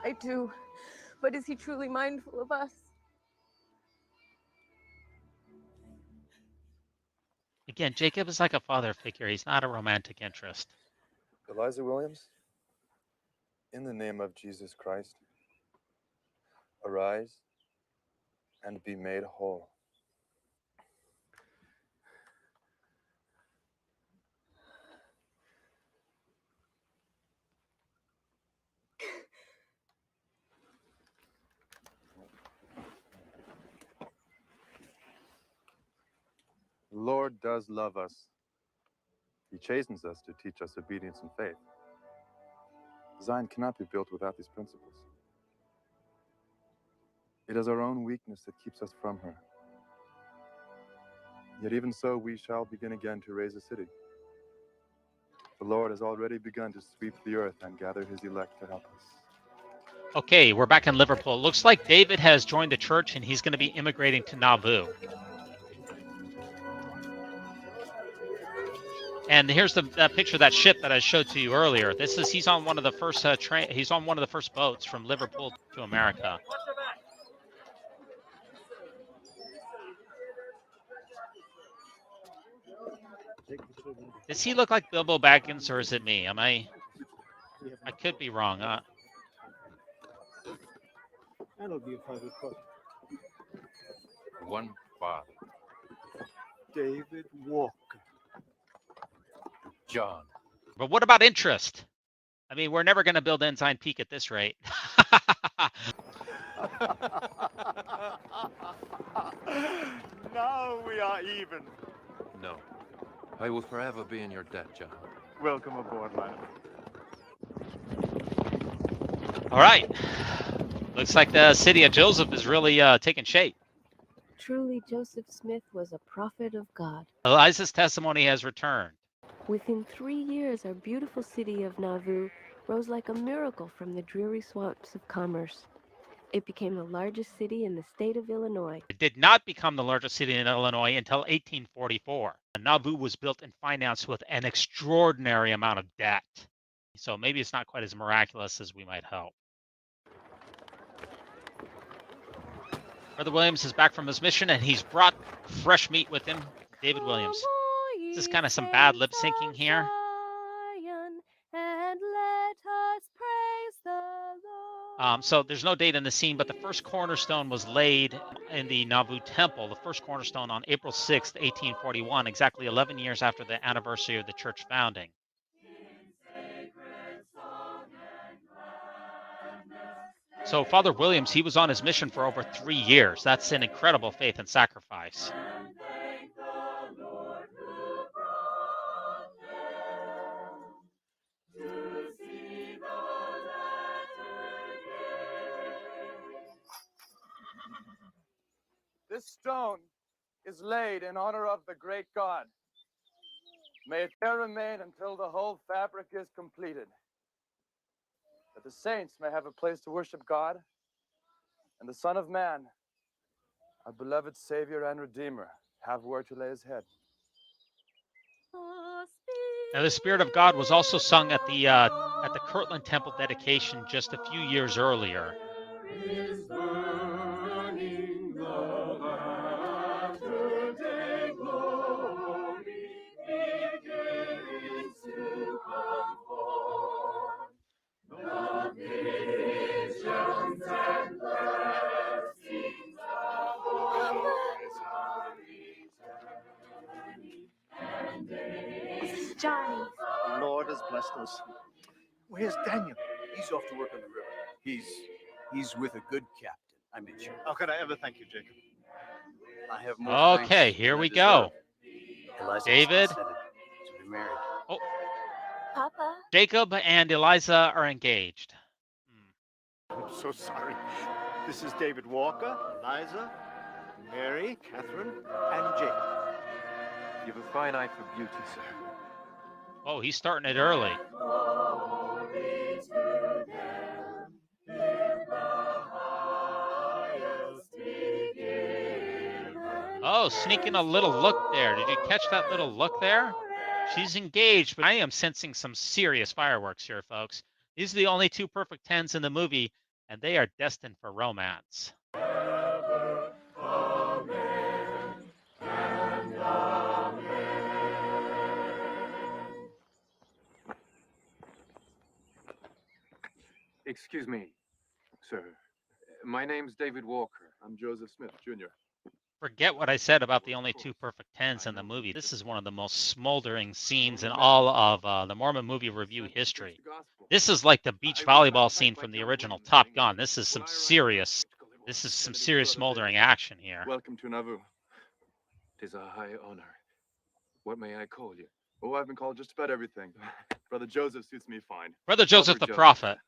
I do. But is he truly mindful of us? Again, Jacob is like a father figure. He's not a romantic interest. Eliza Williams, in the name of Jesus Christ, arise and be made whole. The Lord does love us. He chastens us to teach us obedience and faith. Zion cannot be built without these principles. It is our own weakness that keeps us from her. Yet even so, we shall begin again to raise a city. The Lord has already begun to sweep the earth and gather his elect to help us. Okay, we're back in Liverpool. Looks like David has joined the church and he's going to be immigrating to Nauvoo. And here's that picture of that ship that I showed to you earlier. He's on one of the first he's on one of the first boats from Liverpool to America. Does he look like Bilbo Baggins, or is it me? I could be wrong. That'll be a private court. One Father, David Walker. John. But what about interest? I mean, we're never going to build Ensign Peak at this rate. Now we are even. No. I will forever be in your debt, John. Welcome aboard, Lionel. All right. Looks like the city of Joseph is really taking shape. Truly, Joseph Smith was a prophet of God. Eliza's testimony has returned. Within 3 years, our beautiful city of Nauvoo rose like a miracle from the dreary swamps of commerce. It became the largest city in the state of Illinois. It did not become the largest city in Illinois until 1844. Nauvoo was built and financed with an extraordinary amount of debt. So maybe it's not quite as miraculous as we might hope. Brother Williams is back from his mission, and he's brought fresh meat with him. David Williams. This is kind of some bad lip syncing here. So there's no date in the scene, but the first cornerstone was laid in the Nauvoo Temple, the first cornerstone on April 6th, 1841, exactly 11 years after the anniversary of the church founding. So Father Williams, he was on his mission for over 3 years. That's an incredible faith and sacrifice. This stone is laid in honor of the great God. May it there remain until the whole fabric is completed, that the saints may have a place to worship God, and the Son of Man, our beloved Savior and Redeemer, have where to lay his head. Now, the Spirit of God was also sung at the Kirtland Temple dedication just a few years earlier. This is Johnny. The Lord has blessed us. Where's Daniel? He's off to work on the river. He's with a good captain, I mentioned. How could I ever thank you, Jacob? I have more Okay, thanks here than I we deserve. go. Eliza David. consented to be married. Oh, Papa? Jacob and Eliza are engaged. I'm so sorry. This is David Walker, Eliza, Mary, Catherine, and Jacob. You have a fine eye for beauty, sir. Oh, he's starting it early. Oh, sneaking a little look there. Did you catch that little look there? She's engaged, but I am sensing some serious fireworks here, folks. These are the only two perfect 10s in the movie, and they are destined for romance. Excuse me, sir. My name's David Walker. I'm Joseph Smith, Jr. Forget what I said about the only two perfect 10s in the movie. This is one of the most smoldering scenes in all of the Mormon movie review history. This is like the beach volleyball scene from the original Top Gun. This is some serious smoldering action here. Welcome to Nauvoo. 'Tis a high honor. What may I call you? Oh, I've been called just about everything. Brother Joseph suits me fine. Brother Joseph the Prophet.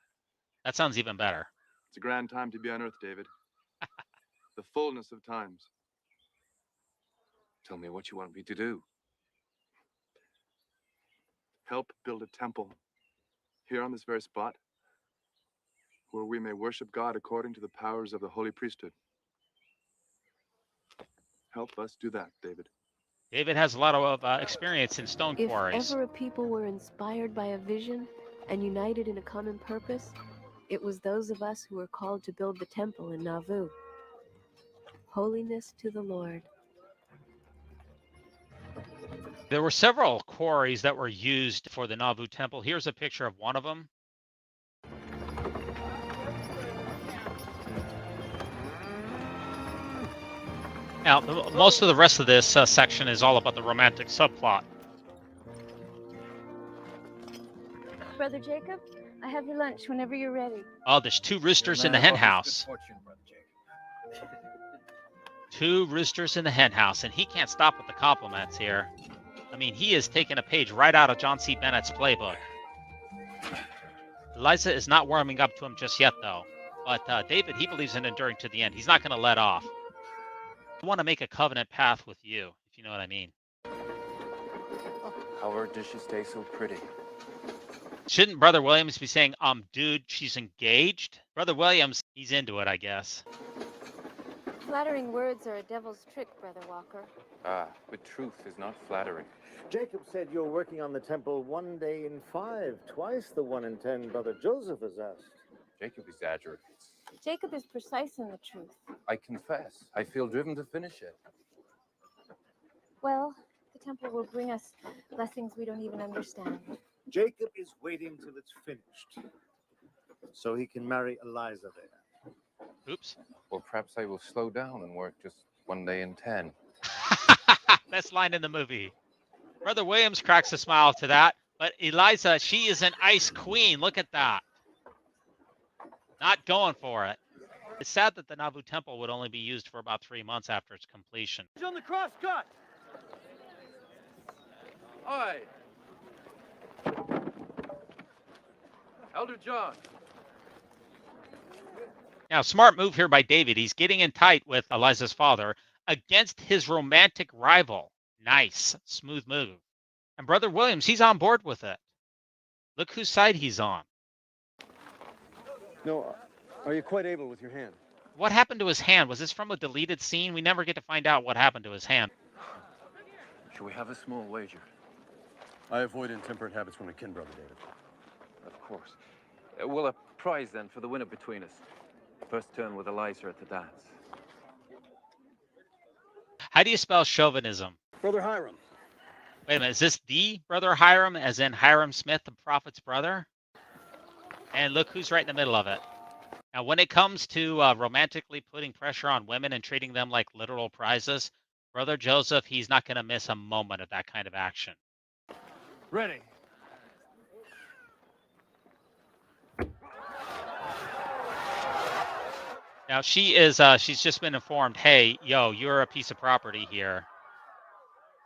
That sounds even better. It's a grand time to be on earth, David. The fullness of times. Tell me what you want me to do. Help build a temple here on this very spot where we may worship God according to the powers of the holy priesthood. Help us do that, David. David has a lot of experience in stone quarries. If ever a people were inspired by a vision and united in a common purpose, it was those of us who were called to build the temple in Nauvoo. Holiness to the Lord. There were several quarries that were used for the Nauvoo temple. Here's a picture of one of them. Now, most of the rest of this section is all about the romantic subplot. Brother Jacob, I have your lunch whenever you're ready. Oh, there's 2 roosters in the hen house. 2 roosters in the hen house, and he can't stop with the compliments here. I mean, he is taking a page right out of John C. Bennett's playbook. Eliza is not warming up to him just yet, though. But David, he believes in enduring to the end. He's not going to let off. I want to make a covenant path with you, if you know what I mean. However, does she stay so pretty? Shouldn't Brother Williams be saying, dude, she's engaged? Brother Williams, he's into it, I guess. Flattering words are a devil's trick, Brother Walker. Ah, but truth is not flattering. Jacob said you're working on the temple 1 day in 5, twice the 1 in 10 Brother Joseph has asked. Jacob exaggerates. Jacob is precise in the truth. I confess, I feel driven to finish it. Well, the temple will bring us blessings we don't even understand. Jacob is waiting till it's finished, so he can marry Eliza there. Oops. Or perhaps I will slow down and work just 1 day in 10. Best line in the movie. Brother Williams cracks a smile to that, but Eliza, she is an ice queen. Look at that. Not going for it. It's sad that the Nauvoo temple would only be used for about 3 months after its completion. On the cross cut. Aye. Elder John. Now, smart move here by David. He's getting in tight with Eliza's father against his romantic rival. Nice. Smooth move. And Brother Williams, he's on board with it. Look whose side he's on. No, are you quite able with your hand? What happened to his hand? Was this from a deleted scene? We never get to find out what happened to his hand. Shall we have a small wager? I avoid intemperate habits when I can, Brother David. Of course. Well, a prize then for the winner between us. First turn with Eliza at the dance. How do you spell chauvinism? Brother Hiram. Wait a minute. Is this the Brother Hiram, as in Hiram Smith, the prophet's brother? And look who's right in the middle of it. Now, when it comes to romantically putting pressure on women and treating them like literal prizes, Brother Joseph, he's not going to miss a moment of that kind of action. Ready. Now, she's just been informed, hey, yo, you're a piece of property here.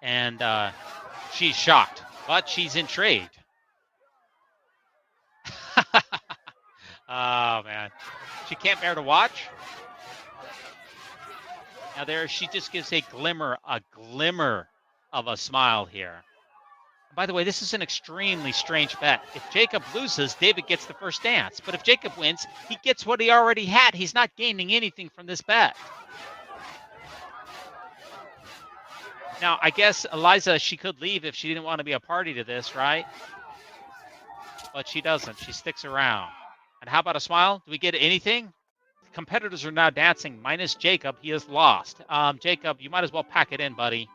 And she's shocked, but she's intrigued. Oh, man. She can't bear to watch. Now there, she just gives a glimmer of a smile here. By the way, this is an extremely strange bet. If Jacob loses, David gets the first dance. But if Jacob wins, he gets what he already had. He's not gaining anything from this bet. Now, I guess Eliza, she could leave if she didn't want to be a party to this, right? But she doesn't. She sticks around. And how about a smile? Do we get anything? Competitors are now dancing, minus Jacob. He is lost. Jacob, you might as well pack it in, buddy.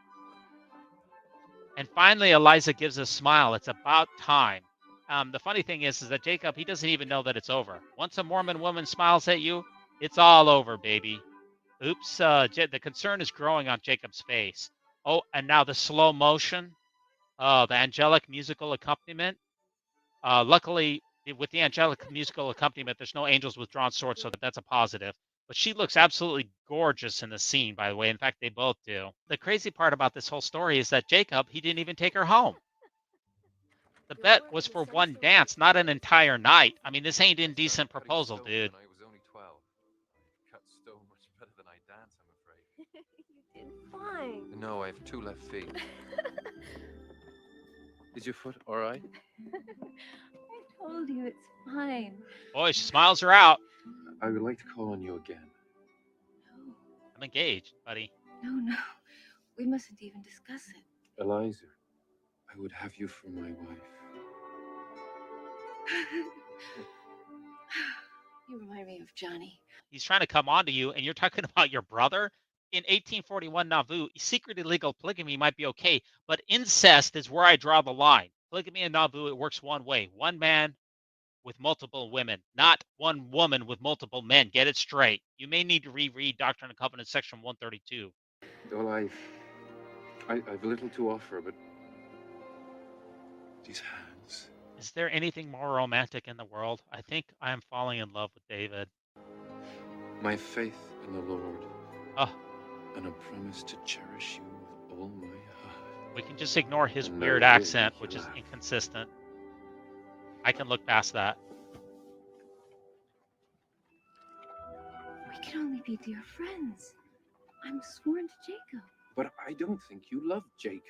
And finally, Eliza gives a smile. It's about time. The funny thing is that Jacob, he doesn't even know that it's over. Once a Mormon woman smiles at you, it's all over, baby. Oops, the concern is growing on Jacob's face. Oh, and now the slow motion. The angelic musical accompaniment. Luckily, with the angelic musical accompaniment, there's no angels with drawn swords, so that's a positive. But she looks absolutely gorgeous in the scene, by the way. In fact, they both do. The crazy part about this whole story is that Jacob, he didn't even take her home. The bet was for one dance, not an entire night. I mean, this ain't indecent proposal, dude. I was only 12. Cut stone much better than I dance, I'm afraid. You did fine. No, I have 2 left feet. Is your foot all right? I told you it's fine. Boy, she smiles her out. I would like to call on you again. I'm engaged, buddy. No. We mustn't even discuss it. Eliza, I would have you for my wife. You remind me of Johnny. He's trying to come on to you, and you're talking about your brother? In 1841 Nauvoo, secret illegal polygamy might be okay, but incest is where I draw the line. Polygamy in Nauvoo, it works one way. One man with multiple women, not one woman with multiple men. Get it straight. You may need to reread Doctrine and Covenants section 132. Well, I've little to offer, but these hands. Is there anything more romantic in the world? I think I am falling in love with David. My faith in the Lord. Oh. And a promise to cherish you with all my heart. We can just ignore his And weird no way accent, make you which is laugh. inconsistent. I can look past that. We can only be dear friends. I'm sworn to Jacob. But I don't think you love Jacob.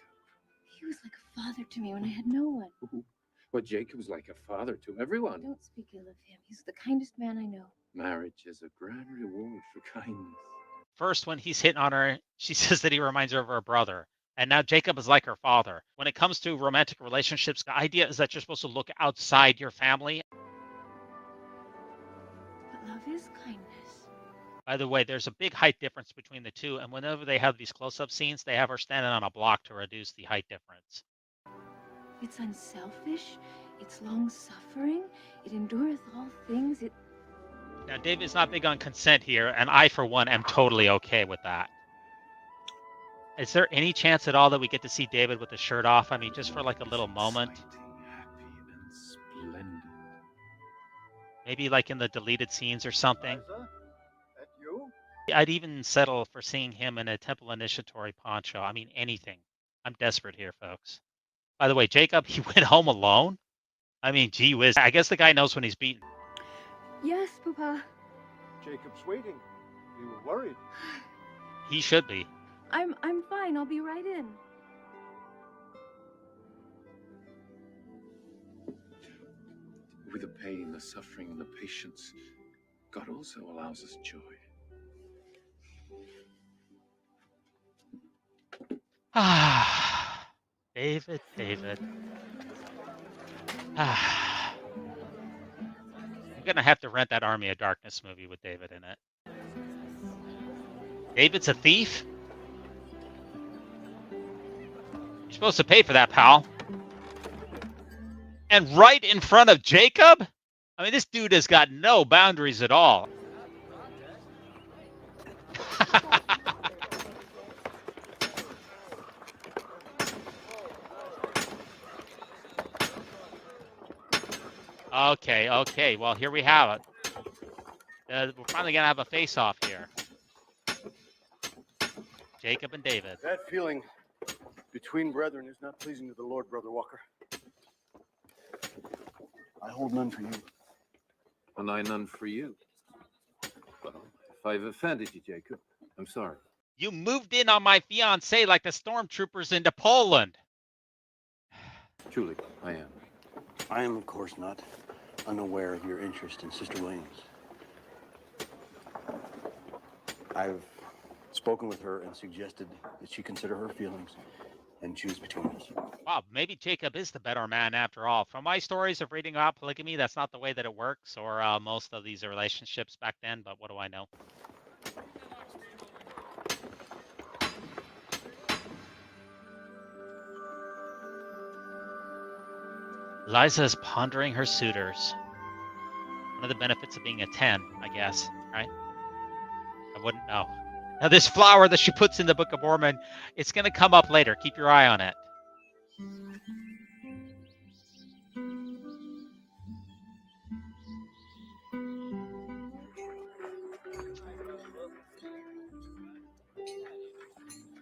He was like a father to me when I had no one. Well, Jacob's like a father to everyone. Don't speak ill of him. He's the kindest man I know. Marriage is a grand reward for kindness. First, when he's hitting on her, she says that he reminds her of her brother. And now Jacob is like her father. When it comes to romantic relationships, the idea is that you're supposed to look outside your family. But love is kindness. By the way, there's a big height difference between the two, and whenever they have these close-up scenes, they have her standing on a block to reduce the height difference. It's unselfish, it's long-suffering, it endureth all things, it... Now, David's not big on consent here, and I, for one, am totally okay with that. Is there any chance at all that we get to see David with the shirt off? I mean, just for like a little moment. Happy and splendid. Maybe like in the deleted scenes or something. Eliza, that you? I'd even settle for seeing him in a temple initiatory poncho. I mean, anything. I'm desperate here, folks. By the way, Jacob, he went home alone? I mean, gee whiz. I guess the guy knows when he's beaten. Yes, Papa. Jacob's waiting. You were worried. He should be. I'm fine. I'll be right in. With the pain, the suffering, and the patience, God also allows us joy. Ah, David. I'm gonna have to rent that Army of Darkness movie with David in it. David's a thief? You're supposed to pay for that, pal. And right in front of Jacob? I mean, this dude has got no boundaries at all. Okay. Well, here we have it. We're finally going to have a face-off here. Jacob and David. That feeling between brethren is not pleasing to the Lord, Brother Walker. I hold none for you. And I none for you. Well, if I've offended you, Jacob, I'm sorry. You moved in on my fiancée like the stormtroopers into Poland. Truly, I am. I am, of course, not unaware of your interest in Sister Williams. I've spoken with her and suggested that she consider her feelings and choose between us. Wow, maybe Jacob is the better man after all. From my stories of reading about polygamy, that's not the way that it works, or most of these relationships back then, but what do I know? Eliza is pondering her suitors. One of the benefits of being a 10, I guess, right? I wouldn't know. Now, this flower that she puts in the Book of Mormon, it's going to come up later. Keep your eye on it.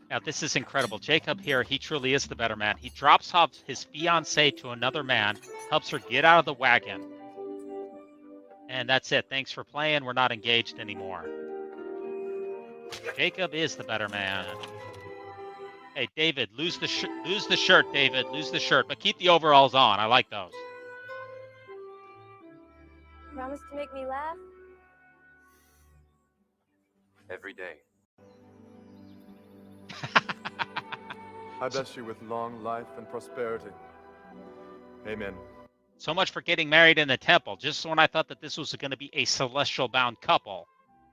Now, this is incredible. Jacob here, he truly is the better man. He drops off his fiancée to another man, helps her get out of the wagon. And that's it. Thanks for playing. We're not engaged anymore. Jacob is the better man. Hey, David, lose the shirt, David. Lose the shirt, but keep the overalls on. I like those. Promise to make me laugh? Every day. I bless you with long life and prosperity. Amen. So much for getting married in the temple. Just when I thought that this was going to be a celestial-bound couple.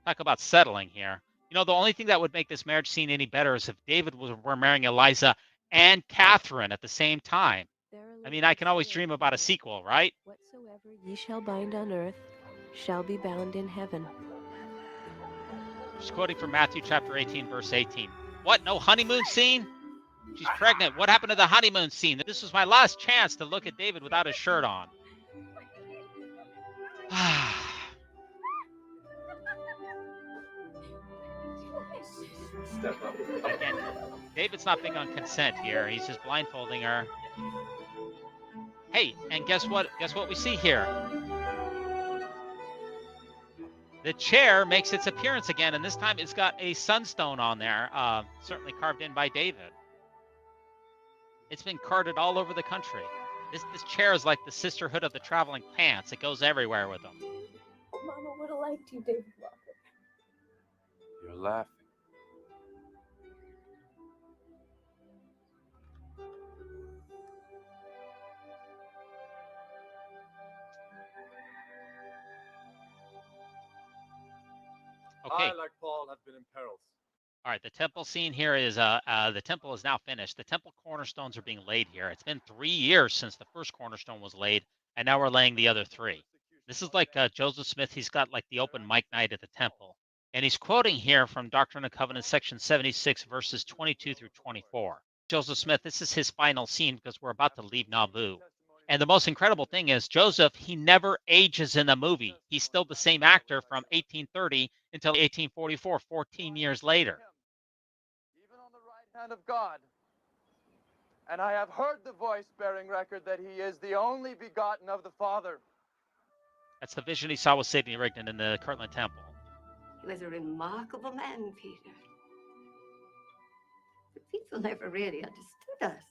Talk about settling here. You know, the only thing that would make this marriage scene any better is if David were marrying Eliza and Catherine at the same time. I mean, I can always dream about a sequel, right? Whatsoever ye shall bind on earth shall be bound in heaven. Just quoting from Matthew chapter 18, verse 18. What? No honeymoon scene? She's pregnant. What happened to the honeymoon scene? This was my last chance to look at David without his shirt on. Step up. Again, David's not big on consent here. He's just blindfolding her. Hey, and guess what? Guess what we see here? The chair makes its appearance again, and this time it's got a sunstone on there, certainly carved in by David. It's been carted all over the country. This chair is like the sisterhood of the traveling pants. It goes everywhere with them. Mama would have liked you, David Walker. You're laughing. Okay. I, like Paul, have been in perils. All right, the temple scene here is the temple is now finished. The temple cornerstones are being laid here. It's been 3 years since the first cornerstone was laid, and now we're laying the other 3. This is like Joseph Smith. He's got like the open mic night at the temple, and he's quoting here from Doctrine and Covenants, section 76, verses 22 through 24. Joseph Smith, this is his final scene because we're about to leave Nauvoo. And the most incredible thing is Joseph, he never ages in the movie. He's still the same actor from 1830 until 1844, 14 years later. Even on the right hand of God. And I have heard the voice bearing record that he is the only begotten of the Father. That's the vision he saw with Sidney Rigdon in the Kirtland Temple. He was a remarkable man, Peter. But people never really understood us.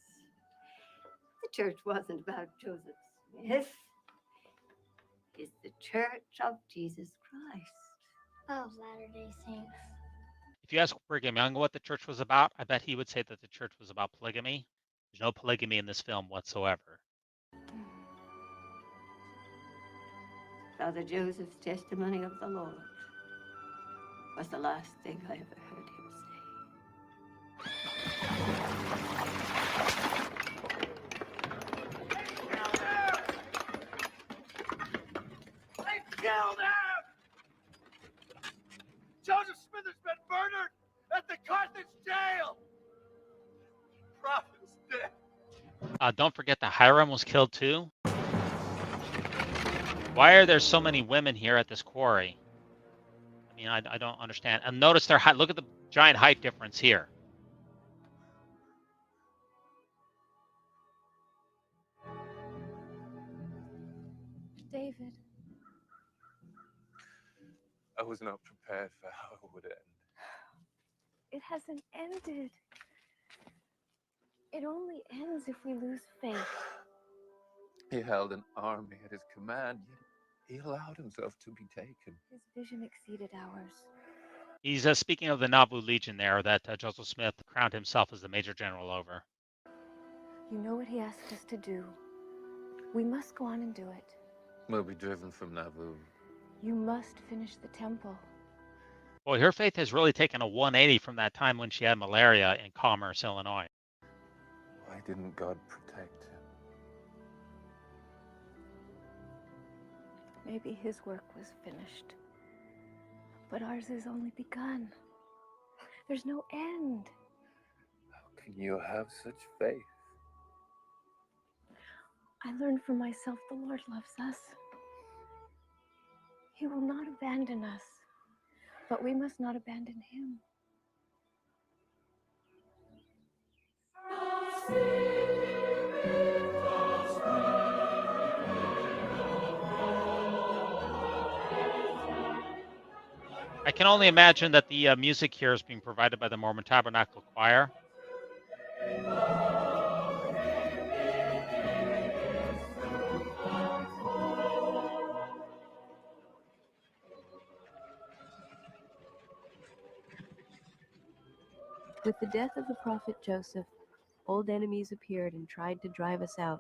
The church wasn't about Joseph Smith. It's the church of Jesus Christ. Of Latter-day Saints. If you ask Brigham Young what the church was about, I bet he would say that the church was about polygamy. There's no polygamy in this film whatsoever. Father Joseph's testimony of the Lord was the last thing I ever heard him They killed him! Joseph Smith has been murdered at the Carthage jail! Prophet's dead. Don't forget that Hiram was killed too. Why are there so many women here at this quarry? I mean, I don't understand. And notice their height. Look at the giant height difference here. David. I was not prepared for how it would end. It hasn't ended. It only ends if we lose faith. He held an army at his command, yet he allowed himself to be taken. His vision exceeded ours. He's speaking of the Nauvoo Legion there that Joseph Smith crowned himself as the Major General over. You know what he asked us to do. We must go on and do it. We'll be driven from Nauvoo. You must finish the temple. Boy, her faith has really taken a 180 from that time when she had malaria in Commerce, Illinois. Why didn't God protect him? Maybe his work was finished. But ours has only begun. There's no end. How can you have such faith? I learned for myself the Lord loves us. He will not abandon us, but we must not abandon him. I can only imagine that the music here is being provided by the Mormon Tabernacle Choir. With the death of the prophet Joseph, old enemies appeared and tried to drive us out.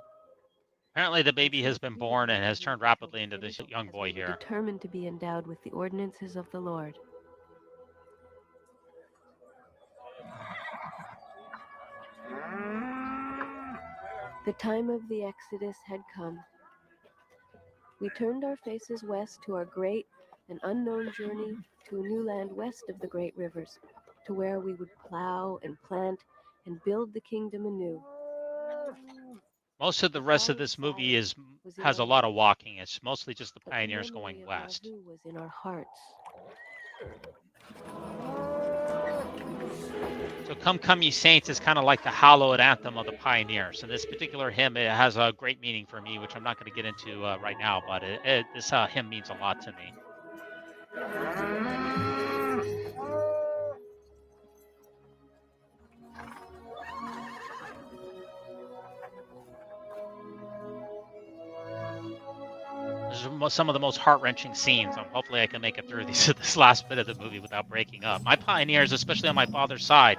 Apparently the baby has been born and has turned rapidly into this young boy here. Determined to be endowed with the ordinances of the Lord. The time of the Exodus had come. We turned our faces west to our great and unknown journey to a new land west of the great rivers, to where we would plow and plant and build the kingdom anew. Most of the rest of this movie has a lot of walking. It's mostly just the pioneers going west. Nauvoo was in our hearts. So Come Ye Saints is kind of like the hallowed anthem of the pioneers. And this particular hymn, it has a great meaning for me, which I'm not going to get into right now, but this hymn means a lot to me. Some of the most heart-wrenching scenes. Hopefully I can make it through this last bit of the movie without breaking up. My pioneers, especially on my father's side,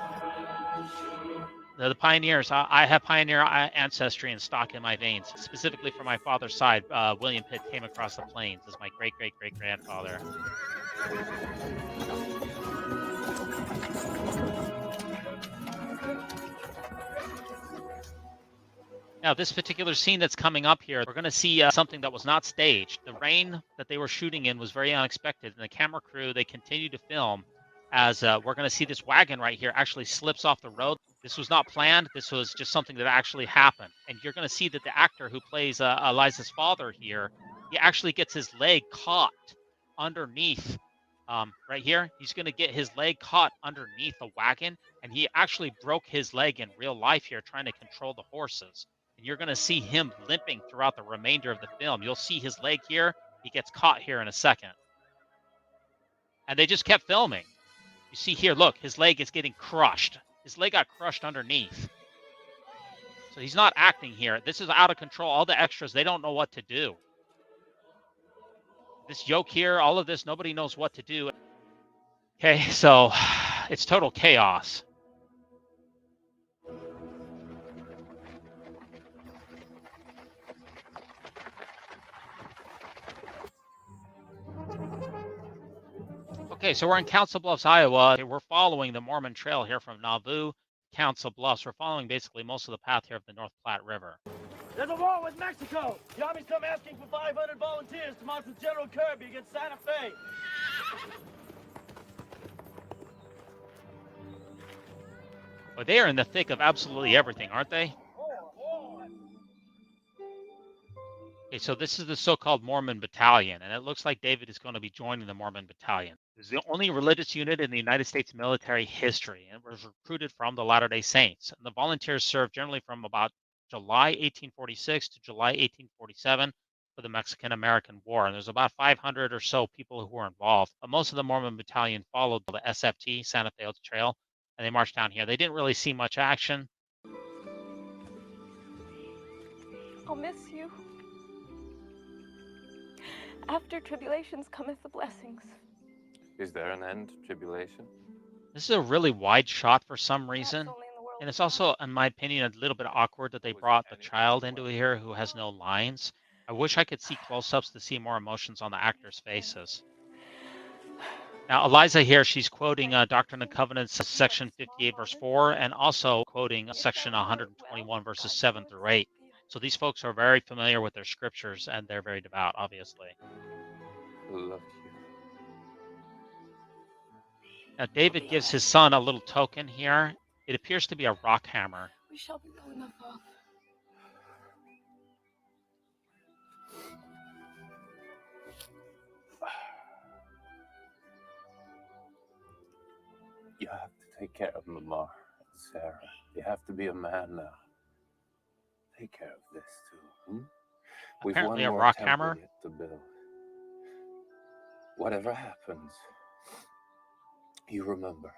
the pioneers, I have pioneer ancestry and stock in my veins. Specifically for my father's side, William Pitt came across the plains as my great-great-great-grandfather. Now, this particular scene that's coming up here, we're going to see something that was not staged. The rain that they were shooting in was very unexpected, and the camera crew, they continued to film as we're going to see this wagon right here actually slips off the road. This was not planned. This was just something that actually happened. And you're going to see that the actor who plays Eliza's father here, he actually gets his leg caught underneath right here. He's going to get his leg caught underneath the wagon, and he actually broke his leg in real life here trying to control the horses. And you're going to see him limping throughout the remainder of the film. You'll see his leg here. He gets caught here in a second. And they just kept filming. You see here, look, his leg is getting crushed. His leg got crushed underneath. So he's not acting here. This is out of control. All the extras, they don't know what to do. This yoke here, all of this, nobody knows what to do. Okay, so it's total chaos. Okay, so we're in Council Bluffs, Iowa. We're following the Mormon Trail here from Nauvoo, Council Bluffs. We're following basically most of the path here of the North Platte River. There's a war with Mexico. The Army's come asking for 500 volunteers to march with General Kirby against Santa Fe. Well, they are in the thick of absolutely everything, aren't they? Okay, so this is the so-called Mormon Battalion, and it looks like David is going to be joining the Mormon Battalion. It's the only religious unit in the United States military history, and it was recruited from the Latter-day Saints. And the volunteers served generally from about July 1846 to July 1847 for the Mexican-American War, and there's about 500 or so people who were involved. But most of the Mormon Battalion followed the SFT, Santa Fe Trail, and they marched down here. They didn't really see much action. I'll miss you. After tribulations cometh the blessings. Is there an end to tribulation? This is a really wide shot for some reason. And it's also, in my opinion, a little bit awkward that they brought the child into here who has no lines. I wish I could see close-ups to see more emotions on the actors' faces. Now, Eliza here, she's quoting Doctrine and Covenants, section 58, verse 4, and also quoting section 121, verses 7 through 8. So these folks are very familiar with their scriptures, and they're very devout, obviously. Love you. Now, David gives his son a little token here. It appears to be a rock hammer. We shall be going the fall. You have to take care of Lamar and Sarah. You have to be a man now. Take care of this too. We've Apparently one a more rock temple hammer. yet to build. Whatever happens, you remember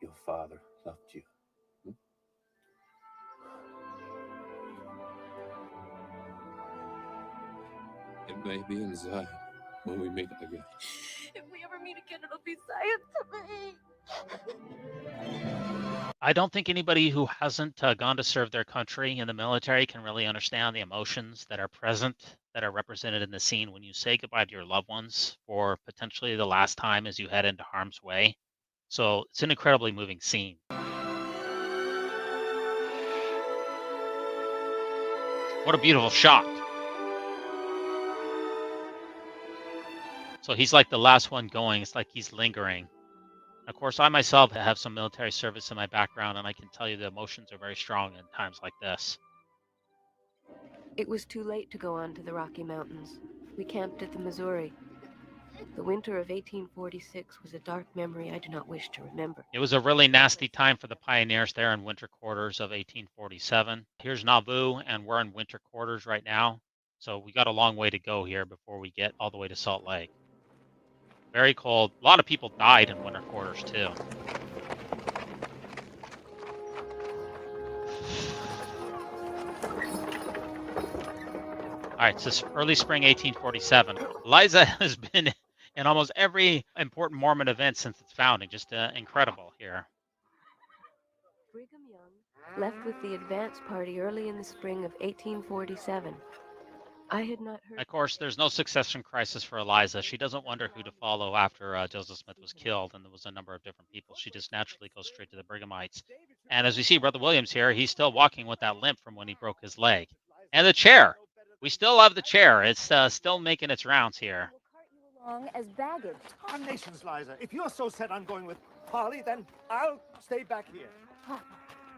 your father loved you. It may be in Zion when we meet again. If we ever meet again, it'll be Zion to me. I don't think anybody who hasn't gone to serve their country in the military can really understand the emotions that are present, that are represented in the scene when you say goodbye to your loved ones for potentially the last time as you head into harm's way. So it's an incredibly moving scene. What a beautiful shot. So he's like the last one going. It's like he's lingering. Of course, I myself have some military service in my background, and I can tell you the emotions are very strong in times like this. It was too late to go on to the Rocky Mountains. We camped at the Missouri. The winter of 1846 was a dark memory I do not wish to remember. It was a really nasty time for the pioneers there in winter quarters of 1847. Here's Nauvoo, and we're in winter quarters right now. So we got a long way to go here before we get all the way to Salt Lake. Very cold. A lot of people died in winter quarters too. All right, so it's early spring 1847. Eliza has been in almost every important Mormon event since its founding. Just incredible here. Brigham Young left with the advance party early in the spring of 1847. I had not heard. Of course, there's no succession crisis for Eliza. She doesn't wonder who to follow after Joseph Smith was killed, and there was a number of different people. She just naturally goes straight to the Brighamites. And as we see Brother Williams here, he's still walking with that limp from when he broke his leg. And the chair. We still have the chair. It's still making its rounds here. Along as baggage. Damnations, Liza. If you're so set on going with Polly, then I'll stay back here.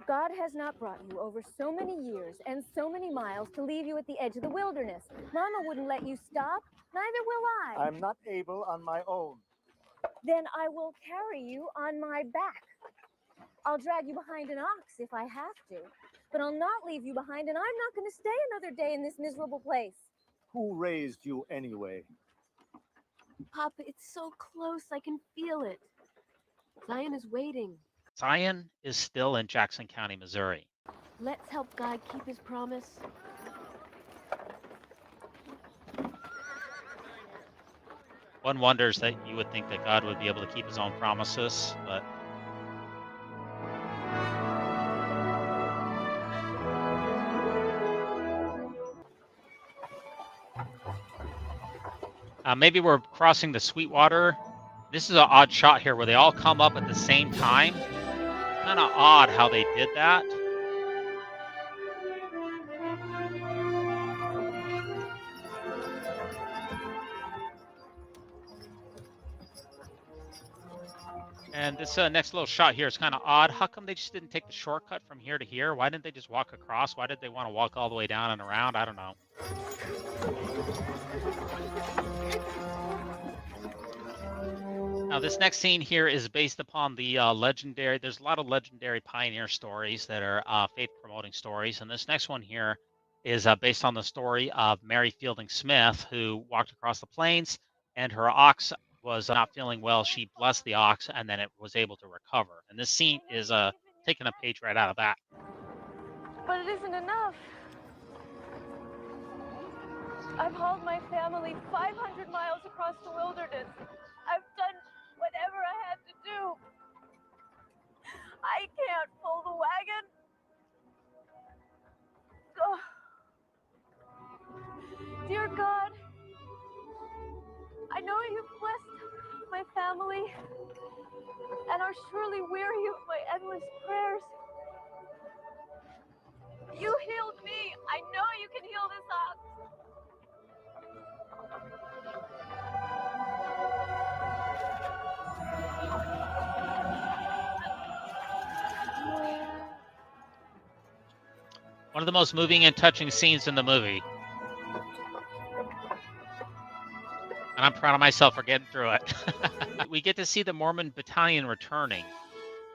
God has not brought you over so many years and so many miles to leave you at the edge of the wilderness. Mama wouldn't let you stop. Neither will I. I'm not able on my own. Then I will carry you on my back. I'll drag you behind an ox if I have to, but I'll not leave you behind, and I'm not going to stay another day in this miserable place. Who raised you anyway? Papa, it's so close. I can feel it. Zion is waiting. Zion is still in Jackson County, Missouri. Let's help God keep his promise. One wonders that you would think that God would be able to keep his own promises, but maybe we're crossing the Sweetwater. This is an odd shot here where they all come up at the same time. Kind of odd how they did that. And this next little shot here is kind of odd. How come they just didn't take the shortcut from here to here? Why didn't they just walk across? Why did they want to walk all the way down and around? I don't know. Now, this next scene here is based upon the legendary, there's a lot of legendary pioneer stories that are faith-promoting stories. And this next one here is based on the story of Mary Fielding Smith, who walked across the plains, and her ox was not feeling well. She blessed the ox, and then it was able to recover. And this scene is taking a page right out of that. But it isn't enough. I've hauled my family 500 miles across the wilderness. I've done whatever I had to do. I can't pull the wagon. Oh. Dear God, I know you've blessed my family and are surely weary of my endless prayers. You healed me. I know you can heal this ox. One of the most moving and touching scenes in the movie. And I'm proud of myself for getting through it. We get to see the Mormon battalion returning.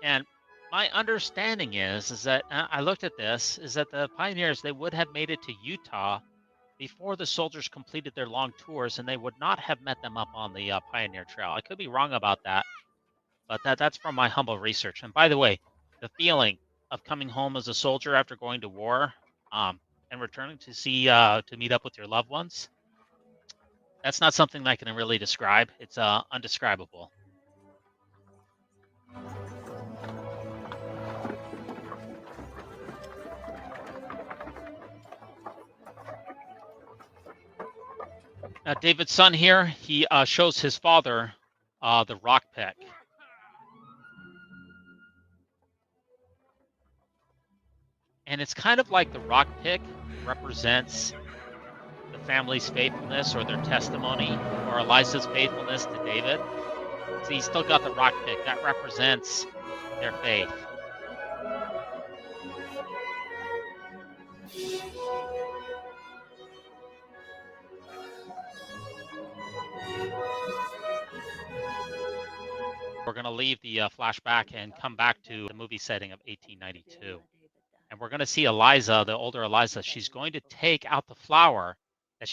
And my understanding is that, I looked at this, is that the pioneers, they would have made it to Utah before the soldiers completed their long tours, and they would not have met them up on the Pioneer Trail. I could be wrong about that, but that's from my humble research. And by the way, the feeling of coming home as a soldier after going to war and returning to see to meet up with your loved ones, that's not something I can really describe. It's undescribable. Now, David's son here, he shows his father the rock pick. And it's kind of like the rock pick represents the family's faithfulness or their testimony, or Eliza's faithfulness to David. So he's still got the rock pick. That represents their faith. We're going to leave the flashback and come back to the movie setting of 1892. And we're going to see Eliza, the older Eliza. She's going to take out the flower that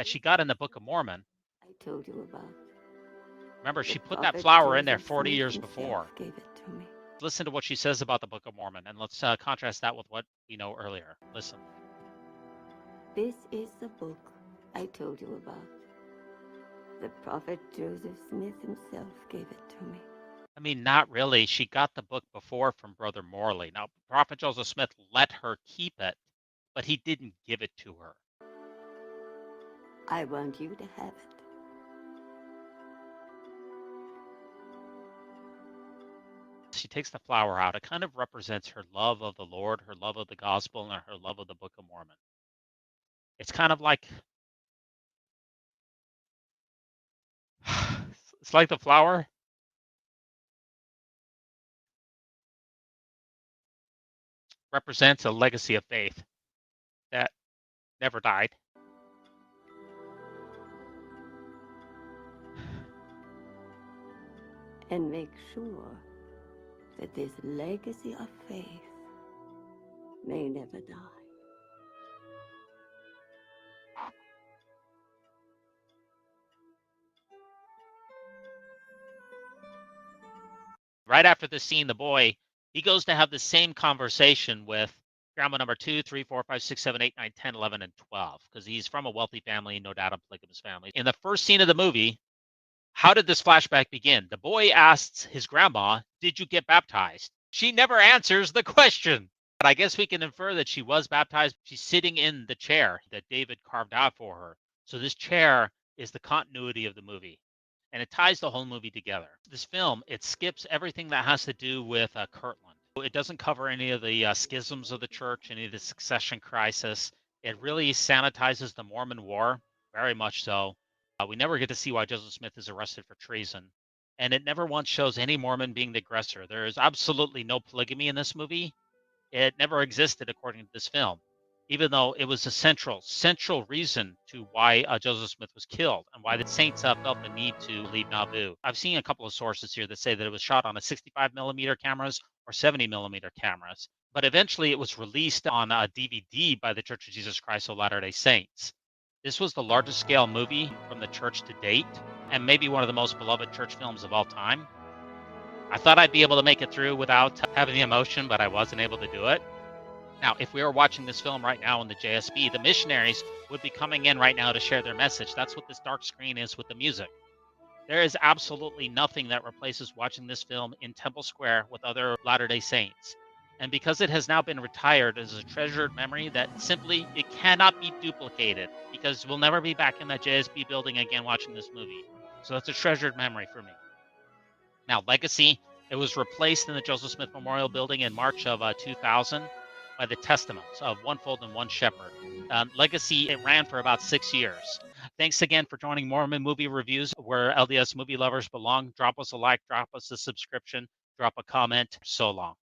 she got in the Book of Mormon. I told you about. Remember, she The put that prophet flower in there Joseph 40 Smith years himself before. Gave it to me. Listen to what she says about the Book of Mormon, and let's contrast that with what we know earlier. Listen. This is the book I told you about. The prophet Joseph Smith himself gave it to me. I mean, not really. She got the book before from Brother Morley. Now, Prophet Joseph Smith let her keep it, but he didn't give it to her. I want you to have it. She takes the flower out. It kind of represents her love of the Lord, her love of the gospel, and her love of the Book of Mormon. It's kind of like it's like the flower represents a legacy of faith that never died. And make sure that this legacy of faith may never die. Right after the scene, the boy, he goes to have the same conversation with grandma number 2, 3, 4, 5, 6, 7, 8, 9, 10, 11, and 12, because he's from a wealthy family, no doubt a polygamous family. In the first scene of the movie, how did this flashback begin? The boy asks his grandma, "Did you get baptized?" She never answers the question. But I guess we can infer that she was baptized. She's sitting in the chair that David carved out for her. So this chair is the continuity of the movie, and it ties the whole movie together. This film, it skips everything that has to do with Kirtland. It doesn't cover any of the schisms of the church, any of the succession crisis. It really sanitizes the Mormon War, very much so. We never get to see why Joseph Smith is arrested for treason. And it never once shows any Mormon being the aggressor. There is absolutely no polygamy in this movie. It never existed according to this film, even though it was a central reason to why Joseph Smith was killed and why the Saints felt the need to leave Nauvoo. I've seen a couple of sources here that say that it was shot on a 65 millimeter cameras or 70 millimeter cameras, but eventually it was released on a DVD by the Church of Jesus Christ of Latter-day Saints. This was the largest scale movie from the church to date, and maybe one of the most beloved church films of all time. I thought I'd be able to make it through without having the emotion, but I wasn't able to do it. Now, if we were watching this film right now in the JSB, the missionaries would be coming in right now to share their message. That's what this dark screen is with the music. There is absolutely nothing that replaces watching this film in Temple Square with other Latter-day Saints. And because it has now been retired as a treasured memory that simply, it cannot be duplicated, because we'll never be back in that JSB building again watching this movie. So it's a treasured memory for me. Now, Legacy, it was replaced in the Joseph Smith Memorial Building in March of 2000 by the Testaments of One Fold and One Shepherd. Legacy, it ran for about 6 years. Thanks again for joining Mormon Movie Reviews, where LDS movie lovers belong. Drop us a like, drop us a subscription, drop a comment. So long.